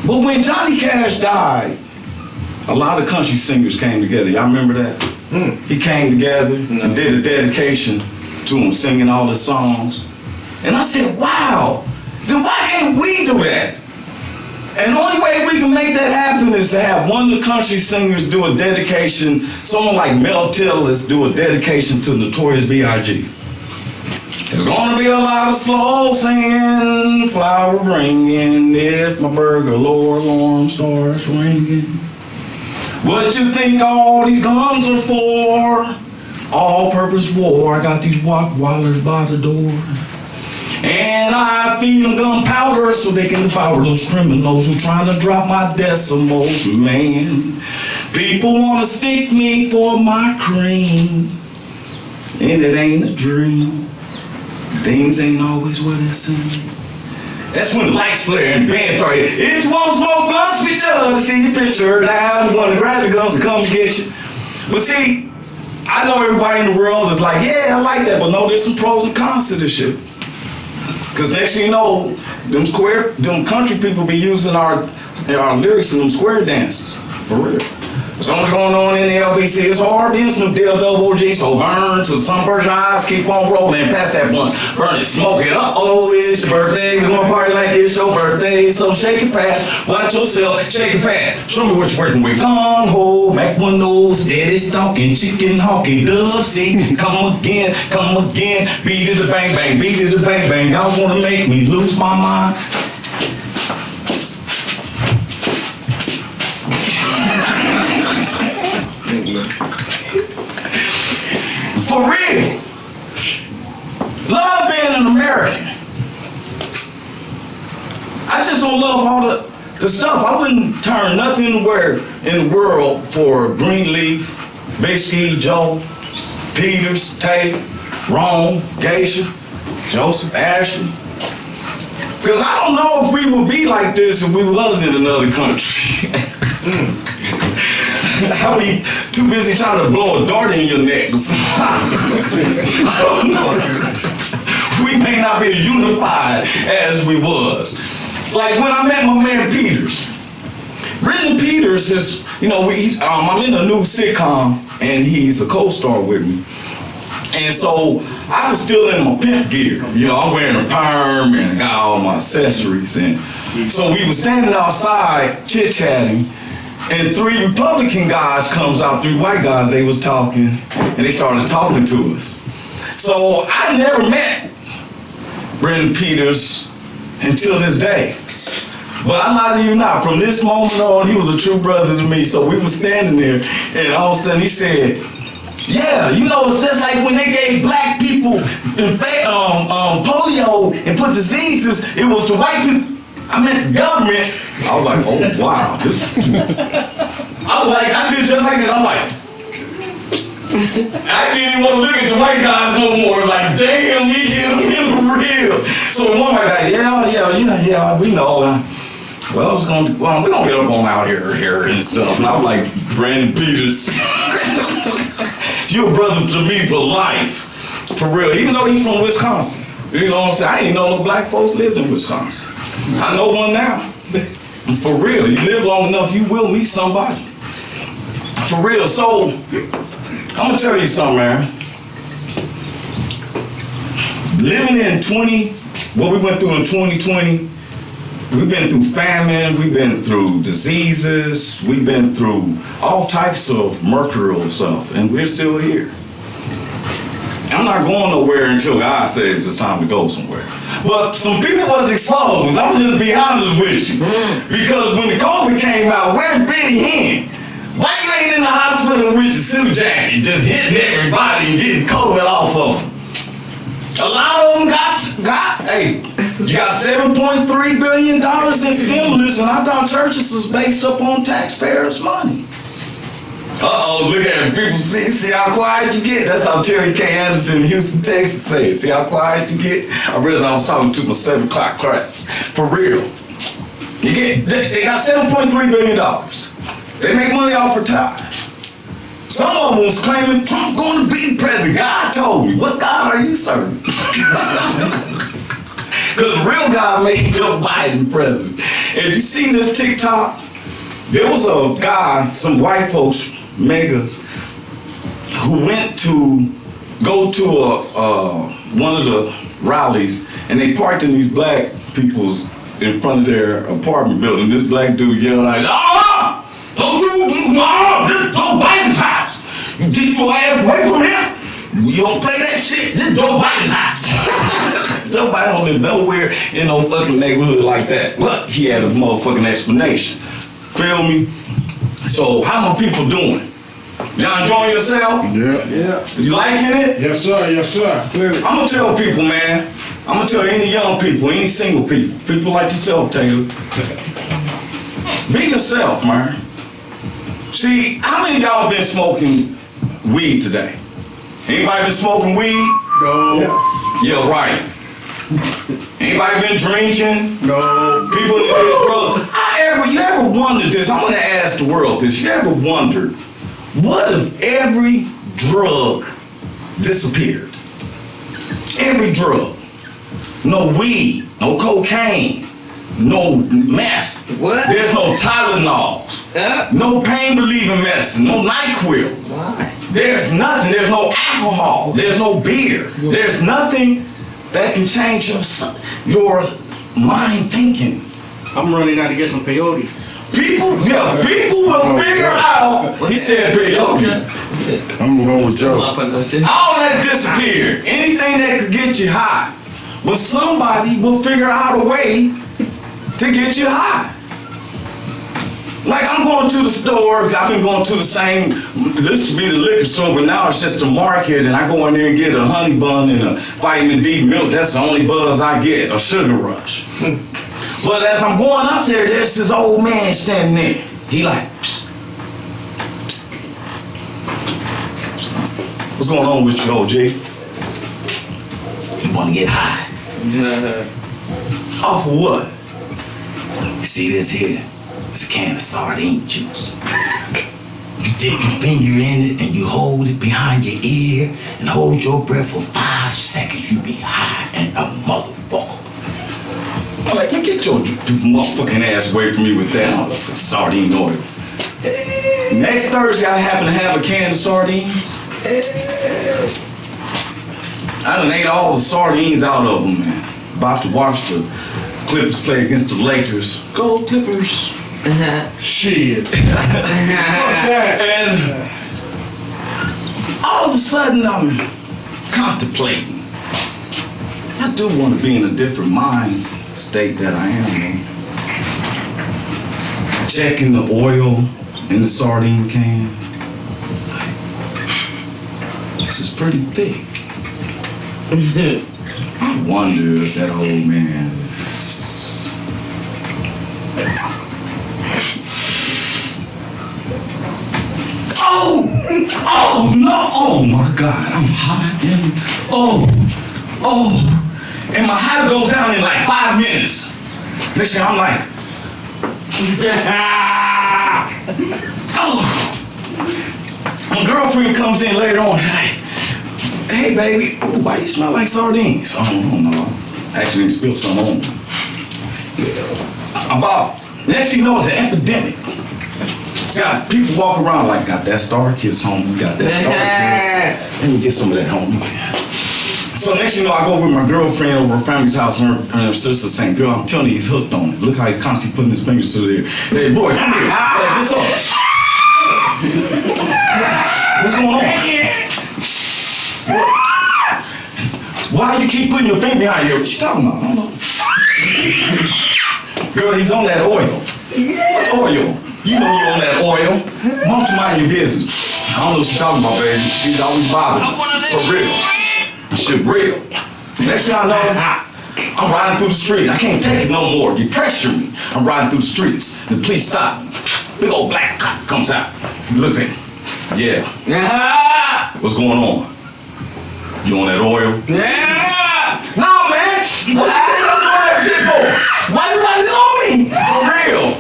But when Johnny Cash died, a lot of country singers came together. Y'all remember that? He came together and did a dedication to him, singing all his songs. And I said, wow, then why can't we do that? And the only way we can make that happen is to have one of the country singers do a dedication, someone like Mel Tillis do a dedication to Notorious B.I.G. There's gonna be a lot of slow singing, flower ringing, if my burglar alarm starts ringing. What you think all these guns are for? All-purpose war. I got these Rottweilers by the door. And I feed them gunpowder so they can devour those criminals who trying to drop my decimals, man. People want to stick me for my cream, and it ain't a dream. Things ain't always what it seems. That's when the lights flare and the band started. If you want to smoke guns, switch up to see your picture. Now I'm going to grab the guns and come to get you. But see, I know everybody in the world is like, yeah, I like that. But no, there's some pros and cons to this shit. Because next thing you know, them country people be using our lyrics in them square dances. For real. Something going on in the LBC. It's hard being Snoop Deal Double G. So burn to sunburst your eyes, keep on rolling, pass that blunt. Burn it, smoke it. Oh, it's your birthday. We're gonna party like it's your birthday. So shake it fast. Watch yourself, shake it fast. Show me what you're working with. Come ho, Mac one nose, daddy stalking, chicken hawking, dove see. Come again, beat it to bang bang, beat it to bang bang. Y'all wanna make me lose my mind? For real. Love being an American. I just don't love all the stuff. I wouldn't turn nothing in the world for Greenleaf, Big Ski, Joe, Peters, Tate, Rome, Geisha, Joseph, Ashley. Because I don't know if we would be like this if we was in another country. I'll be too busy trying to blow a dart in your neck or something. I don't know. We may not be unified as we was. Like when I met my man Peters. Brendan Peters is, I'm in a new sitcom and he's a co-star with me. And so I was still in my pimp gear. I'm wearing a perm and I got all my accessories. And so we were standing outside chit-chatting. And 3 Republican guys comes out, 3 white guys, they was talking, and they started talking to us. So I never met Brendan Peters until this day. But I lie to you not, from this moment on, he was a true brother to me. So we were standing there, and all of a sudden he said, yeah, it's just like when they gave black people polio and put diseases, it was the white people. I meant the government. I was like, oh wow, I did just like that. I'm like, I didn't even want to look at the white guys no more. Like, damn, we hit them in the real. So one white guy, yeah, we know. Well, we're gonna get up on out here and stuff. And I was like, Brandon Peters, you're a brother to me for life, for real. Even though he's from Wisconsin, you know what I'm saying? I didn't know no black folks lived in Wisconsin. I know one now. For real, you live long enough, you will meet somebody. For real. So, I'm gonna tell you something, man. Living in what we went through in 2020, we've been through famine, we've been through diseases, we've been through all types of mercurial stuff, and we're still here. I'm not going nowhere until God says it's time to go somewhere. But some people was exposed. I'm just be honest with you. Because when the COVID came out, where's Benny Hinn? Why you ain't in the hospital with your suit jacket just hitting everybody and getting COVID off of them? A lot of them got you got $7.3 billion in stimulus, and I thought churches was based up on taxpayers' money. Uh-oh, look at it. People see how quiet you get. That's how Terry K. Anderson in Houston, Texas said. See how quiet you get? I realized I was talking to my 7 o'clock class. For real. They got $7.3 billion. They make money off of tithes. Some of them was claiming Trump going to be president. God told me. What God are you serving? Because the real God made Joe Biden president. And if you seen this TikTok, there was a guy, some white folks, megas, who went to go to one of the rallies, and they parked in these black people's in front of their apartment building. This black dude yelled out, don't you, this is Joe Biden's house. You get your ass away from him. You don't play that shit. This is Joe Biden's house. Joe Biden don't live nowhere in no fucking neighborhood like that. But he had a motherfucking explanation. Feel me? So how my people doing? Y'all enjoying yourself? Yeah. You liking it? Yes, sir. Clearly. I'm gonna tell people, man. I'm gonna tell any young people, any single people like yourself, Taylor. Be yourself, man. See, how many of y'all been smoking weed today? Anybody been smoking weed? No. Yeah, right. Anybody been drinking? No. People that did drugs? You ever wondered this? I'm gonna ask the world this. You ever wondered, what if every drug disappeared? Every drug. No weed, no cocaine, no meth. What? There's no Tylenols, no pain relieving medicine, no NyQuil. Why? There's nothing. There's no alcohol. There's no beer. There's nothing that can change your mind thinking. I'm running out to get some peyote. People will figure out. He said peyote. I'm going with Joe. All that disappeared. Anything that could get you high. But somebody will figure out a way to get you high. Like I'm going to the store, I've been going to the same, this would be the liquor store, but now it's just a market, and I go in there and get a honey bun and a vitamin D milk. That's the only buzz I get, a sugar rush. But as I'm going up there, there's this old man standing there. He like, psst, psst. What's going on with you, OG? You want to get high? Off of what? You see this here? It's a can of sardine juice. You dip your finger in it and you hold it behind your ear and hold your breath for 5 seconds. You be high and a motherfucker. I'm like, you get your motherfucking ass away from me with that sardine oil. Next Thursday, I happen to have a can of sardines. I done ate all the sardines out of them, man. About to watch the Clippers play against the Lakers. Go Clippers. Shit. And all of a sudden, I'm contemplating. I do want to be in a different mind state that I am in. Checking the oil in the sardine can. This is pretty thick. I wonder if that old man is... Oh no! Oh my God! I'm hot and and my high goes down in like 5 minutes. Next thing I'm like, my girlfriend comes in later on. Like, hey baby, why you smell like sardines? Oh no, actually I spilled some on me. About next thing you know, it's an epidemic. Got people walk around like, got that Star Kiss, homie. Got that Star Kiss. Let me get some of that, homie. So next you know, I go with my girlfriend over her family's house, and her sister saying, girl, I'm telling you, he's hooked on it. Look how he's constantly putting his fingers to there. Hey, boy, come here. Hey, what's up? What's going on? Why you keep putting your finger behind you? What you talking about? I don't know. Girl, he's on that oil. What oil? You know you're on that oil. Why don't you mind your business? I don't know what she's talking about, baby. She's always bothering me. For real. Shit real. Next thing I know, I'm riding through the street. I can't take it no more. You pressure me. I'm riding through the streets. The police stop. Big old black cop comes out. He looks at me. Yeah. What's going on? You on that oil? Yeah. No, man. What you think I'm doing that shit for? Why you riding on me? For real.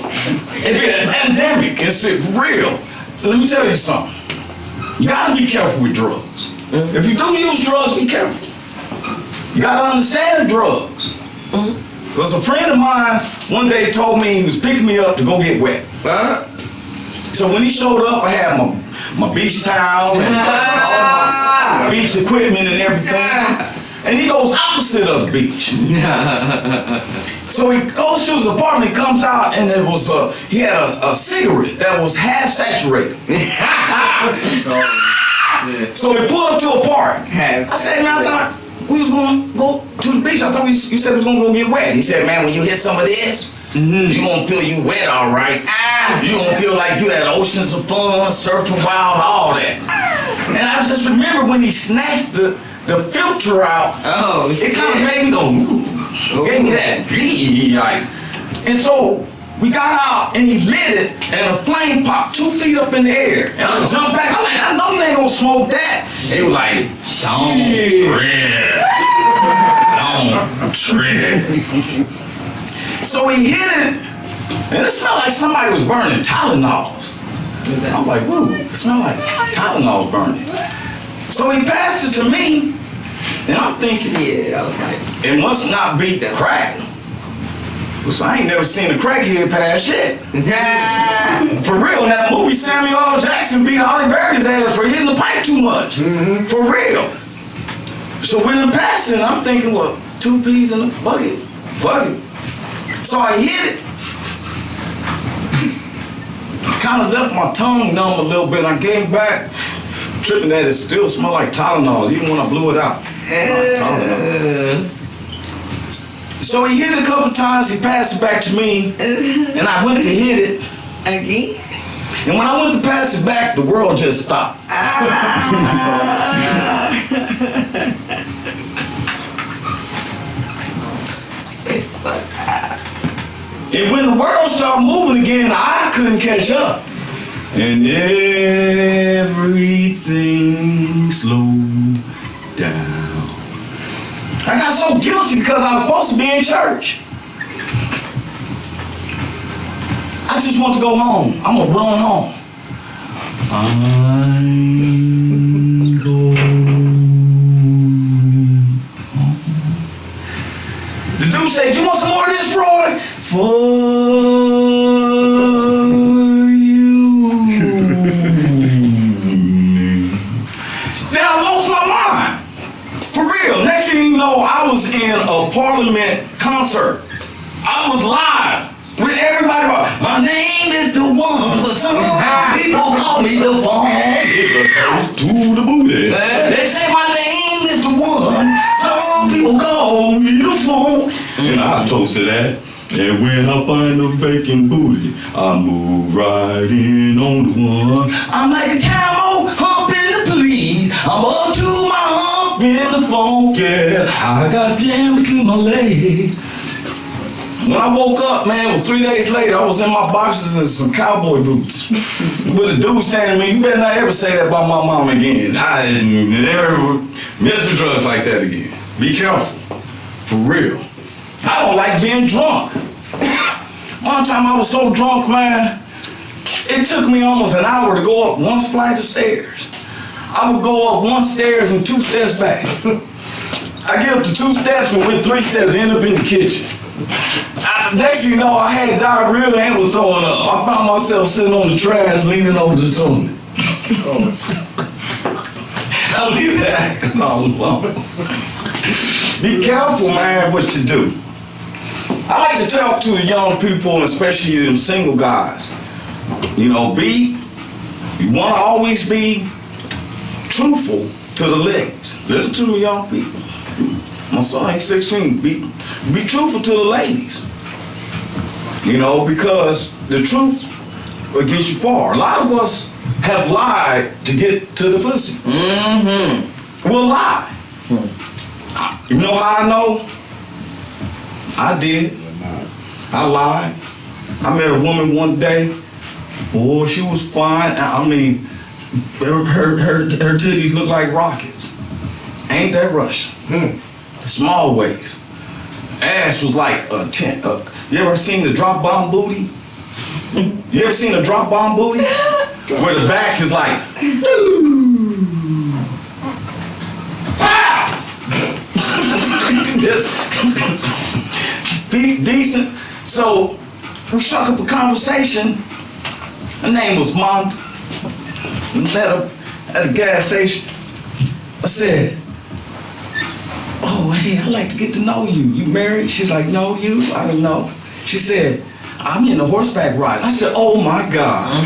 It's been a pandemic. It's real. Let me tell you something. You gotta be careful with drugs. If you do use drugs, be careful. You gotta understand drugs. Because a friend of mine one day told me he was picking me up to go get wet. So when he showed up, I had my beach towel and all my beach equipment and everything. And he goes opposite of the beach. So he goes to his apartment, comes out, and it was he had a cigarette that was half saturated. So we pulled up to a park. I said, man, I thought we was going to go to the beach. I thought you said we was going to go get wet. He said, man, when you hit some of this, you going to feel you wet, all right. You going to feel like you had oceans of fun, surfing wild, all that. And I just remember when he snatched the filter out, it kind of made me go, ooh. Gave me that, like. And so we got out and he lit it and a flame popped 2 feet up in the air. And I jumped back. I was like, I know you ain't gonna smoke that. They were like, don't tread. So he hit it and it smelled like somebody was burning Tylenols. I'm like, whoa, it smelled like Tylenols burning. So he passed it to me. And I'm thinking, it must not be crack. So I ain't never seen a crackhead pass shit. For real, in that movie, Samuel L. Jackson beat Holly Berry's ass for hitting the pipe too much. For real. So when I'm passing, I'm thinking, well, 2 peas in a bucket. Fuck it. So I hit it. Kind of left my tongue numb a little bit. I came back, tripping that it still smelled like Tylenol, even when I blew it out. So he hit it a couple times, he passed it back to me, and I went to hit it. Again? And when I went to pass it back, the world just stopped. It's fucked up. And when the world started moving again, I couldn't catch up. And everything slowed down. I got so guilty because I was supposed to be in church. I just want to go home. I'm gonna run home. I'm going home. The dude said, "You want some more of this, Roy?" For you. Then I lost my mind. For real. Next thing you know, I was in a Parliament concert. I was live with everybody. My name is the one, but some people call me the phone. To the booty. They say my name is the one. Some people call me the phone. And I toasted that. And when I find a vacant booty, I move right in on the one. I'm like a camel humping the police. I'm up to my hump in the funk, yeah. I got jam between my legs. When I woke up, man, it was 3 days later, I was in my boxers and some cowboy boots. With a dude standing me, you better not ever say that about my mom again. I never mess with drugs like that again. Be careful, for real. I don't like being drunk. One time I was so drunk, man, it took me almost an hour to go up 1 flight of stairs. I would go up 1 stairs and 2 steps back. I get up to 2 steps and went 3 steps, end up in the kitchen. Next thing you know, I had diarrhea and was throwing up. I found myself sitting on the trash, leaning over the toilet. I leave that alone. Be careful, man, what you do. I like to talk to the young people, especially them single guys. You know, you want to always be truthful to the ladies. Listen to me, young people. My son ain't 16. Be truthful to the ladies. You know, because the truth will get you far. A lot of us have lied to get to the pussy. We'll lie. You know how I know? I did. I lied. I met a woman one day. Oh, she was fine. I mean, her titties look like rockets. Ain't that Russian? Small waist. Ass was like a tent. You ever seen the drop bomb booty? You ever seen a drop bomb booty? Where the back is like, wow! Just feet decent. So we struck up a conversation. Her name was Mom. We met her at a gas station. I said, "Oh, hey, I'd like to get to know you. You married?" She's like, "No, you?" I don't know. She said, "I'm in a horseback ride." I said, "Oh my God."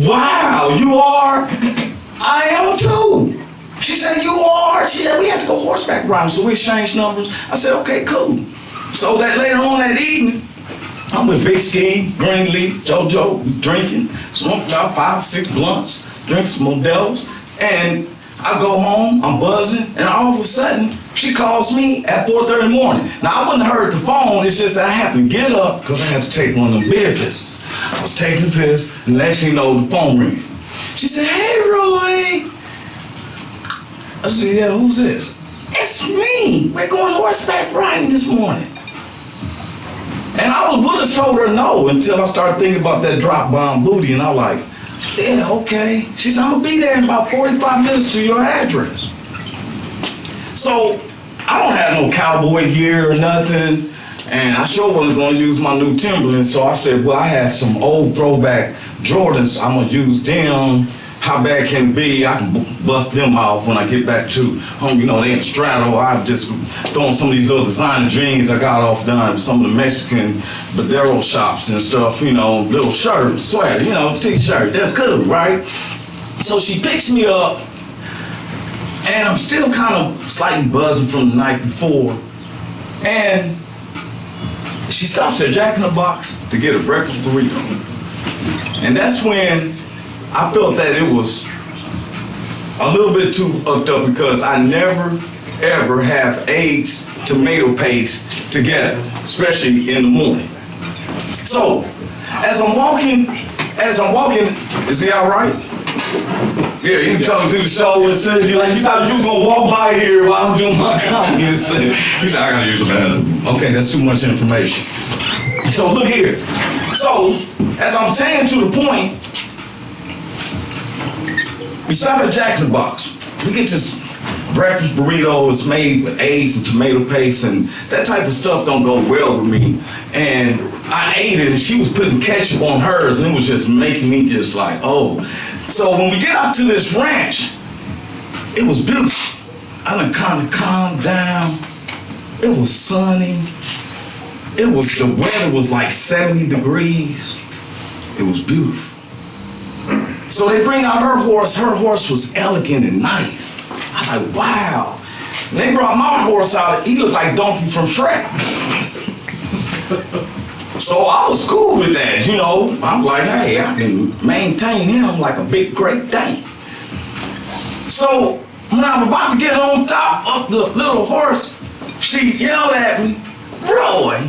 Wow, you are? I am too. She said, "You are?" She said, "We had to go horseback riding." So we exchanged numbers. I said, "Okay, cool." So that later on that evening, I'm with Big Ski, Greenleaf, JoJo, we drinking, smoked about 5, 6 blunts, drink some Modelo's, and I go home, I'm buzzing, and all of a sudden, she calls me at 4:30 in the morning. Now, I wouldn't have heard the phone, it's just that I happened to get up because I had to take one of them beer visits. I was taking piss, and next thing you know, the phone ringing. She said, "Hey, Roy." I said, "Yeah, who's this?" "It's me. We're going horseback riding this morning." And I would have told her no until I started thinking about that drop bomb booty, and I'm like, "Yeah, okay." She said, "I'm gonna be there in about 45 minutes to your address." So I don't have no cowboy gear or nothing. And I sure wasn't gonna use my new Timberlands, so I said, well, I had some old throwback Jordans. I'm gonna use them. How bad can it be? I can bust them off when I get back to home. You know, they in Strato. I'm just throwing some of these little designer jeans I got off done some of the Mexican Badero shops and stuff, you know, little shirt, sweater, you know, t-shirt. That's good, right? So she picks me up, and I'm still kind of slightly buzzing from the night before. And she stops at Jack in the Box to get a breakfast burrito. And that's when I felt that it was a little bit too fucked up, because I never ever have eggs, tomato paste together, especially in the morning. So as I'm walking, is he all right? Yeah, he was talking through the show and said, like, you thought you was gonna walk by here while I'm doing my comedy. He said, I gotta use the bathroom. Okay, that's too much information. So look here. So as I'm saying to the point, we stop at Jack in the Box. We get this breakfast burrito. It's made with eggs and tomato paste, and that type of stuff don't go well with me. And I ate it, and she was putting ketchup on hers, and it was just making me just like, oh. So when we get out to this ranch, it was beautiful. I done kind of calmed down. It was sunny. The weather was like 70 degrees. It was beautiful. So they bring out her horse. Her horse was elegant and nice. I was like, wow. And they brought my horse out. He looked like Donkey from Shrek. So I was cool with that, you know. I'm like, hey, I can maintain him like a big Great Dane. So when I'm about to get on top of the little horse, she yelled at me, Roy,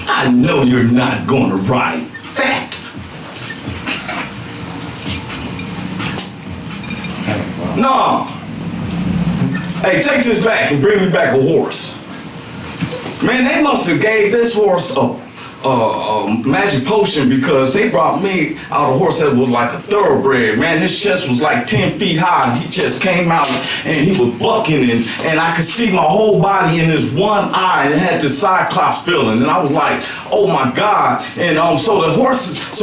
I know you're not gonna ride that. No. Hey, take this back and bring me back a horse. Man, they must have gave this horse a magic potion, because they brought me out a horse that was like a thoroughbred. Man, his chest was like 10 feet high. He just came out and he was bucking, and I could see my whole body in this one eye, and it had this cyclops feeling. And I was like, oh my God. And so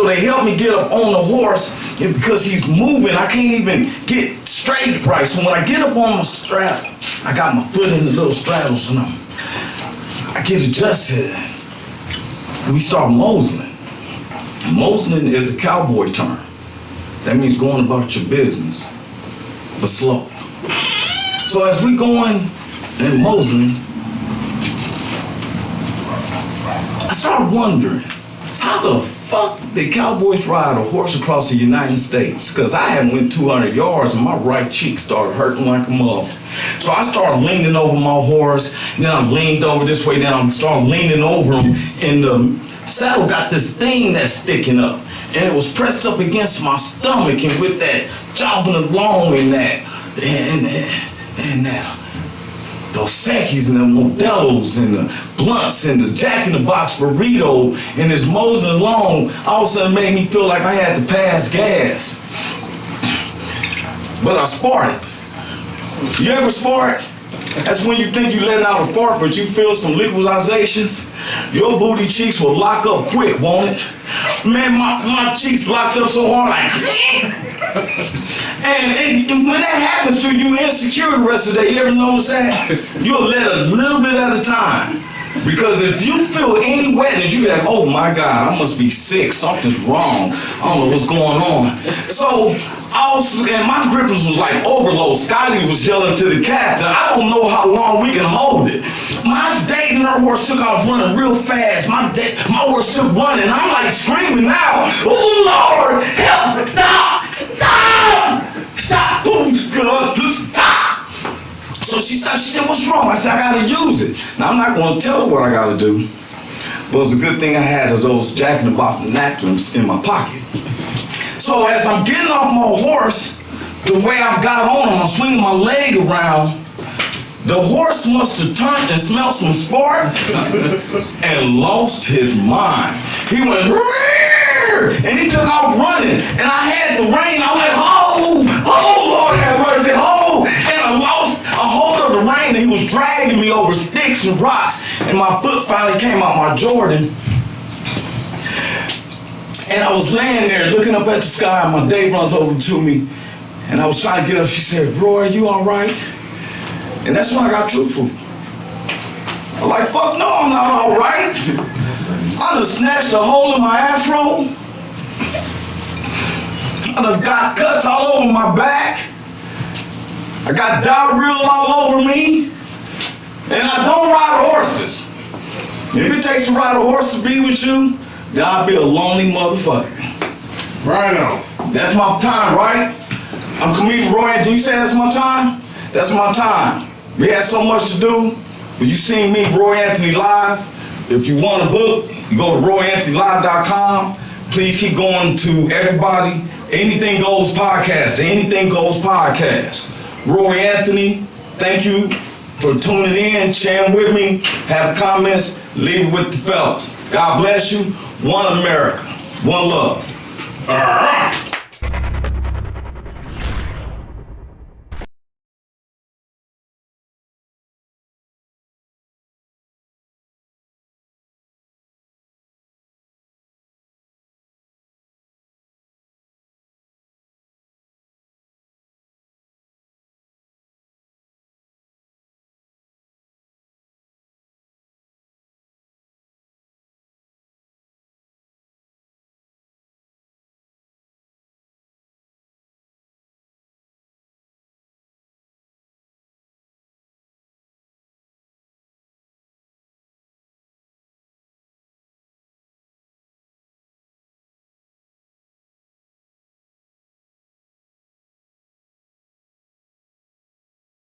they helped me get up on the horse, and because he's moving, I can't even get straight right. So when I get up on my strap, I got my foot in the little straddles, and I get adjusted. We start moseling. Moseling is a cowboy term. That means going about your business, but slow. So as we going and moseling, I started wondering, how the fuck did cowboys ride a horse across the United States? Because I hadn't went 200 yards and my right cheek started hurting like a mother. So I started leaning over my horse, then I leaned over this way, then I started leaning over him, and the saddle got this thing that's sticking up, and it was pressed up against my stomach, and with that jogging along and that, Dos Equis and the Modelos and the blunts and the Jack in the Box burrito and this moseying along, all of a sudden made me feel like I had to pass gas. But I sparted. You ever fart? That's when you think you letting out a fart, but you feel some liquidizations. Your booty cheeks will lock up quick, won't it? Man, my cheeks locked up so hard, like. And when that happens to you, insecure the rest of the day, you ever notice that? You'll let a little bit at a time. Because if you feel any wetness, you be like, oh my God, I must be sick. Something's wrong. I don't know what's going on. So, and my grippers was like overload. Scotty was yelling to the captain, I don't know how long we can hold it. My date and her horse took off running real fast. My horse took running. I'm like screaming now, oh Lord, help, stop, stop, stop, oh God, stop. So she stopped, she said, what's wrong? I said, I gotta use it. Now I'm not gonna tell her what I gotta do, but it's a good thing I had those Jack in the Box napkins in my pocket. So as I'm getting off my horse, the way I got on him, I'm swinging my leg around, the horse must have turned and smelled some spark and lost his mind. He went, and he took off running, and I had the rein. I was like, oh Lord have mercy, and I lost a hold of the rain and he was dragging me over sticks and rocks, and my foot finally came out my Jordan. And I was laying there looking up at the sky, and my date runs over to me, and I was trying to get up. She said, "Bro, are you all right?" And that's when I got truthful. I'm like, fuck no, I'm not all right. I done snatched a hole in my afro. I done got cuts all over my back. I got diarrhea all over me. And I don't ride horses. If it takes to ride a horse to be with you, then I'll be a lonely motherfucker. Right on. That's my time, right? I'm comedian Roy Anthony. You say that's my time? That's my time. We had so much to do, but you seen me, Roy Anthony Live. If you want a book, you go to RoyAnthonyLive.com. Please keep going to everybody. Anything Goes Podcast. The Anything Goes Podcast. Roy Anthony, thank you for tuning in, sharing with me. Have comments, leave it with the fellas. God bless you. One America. One love.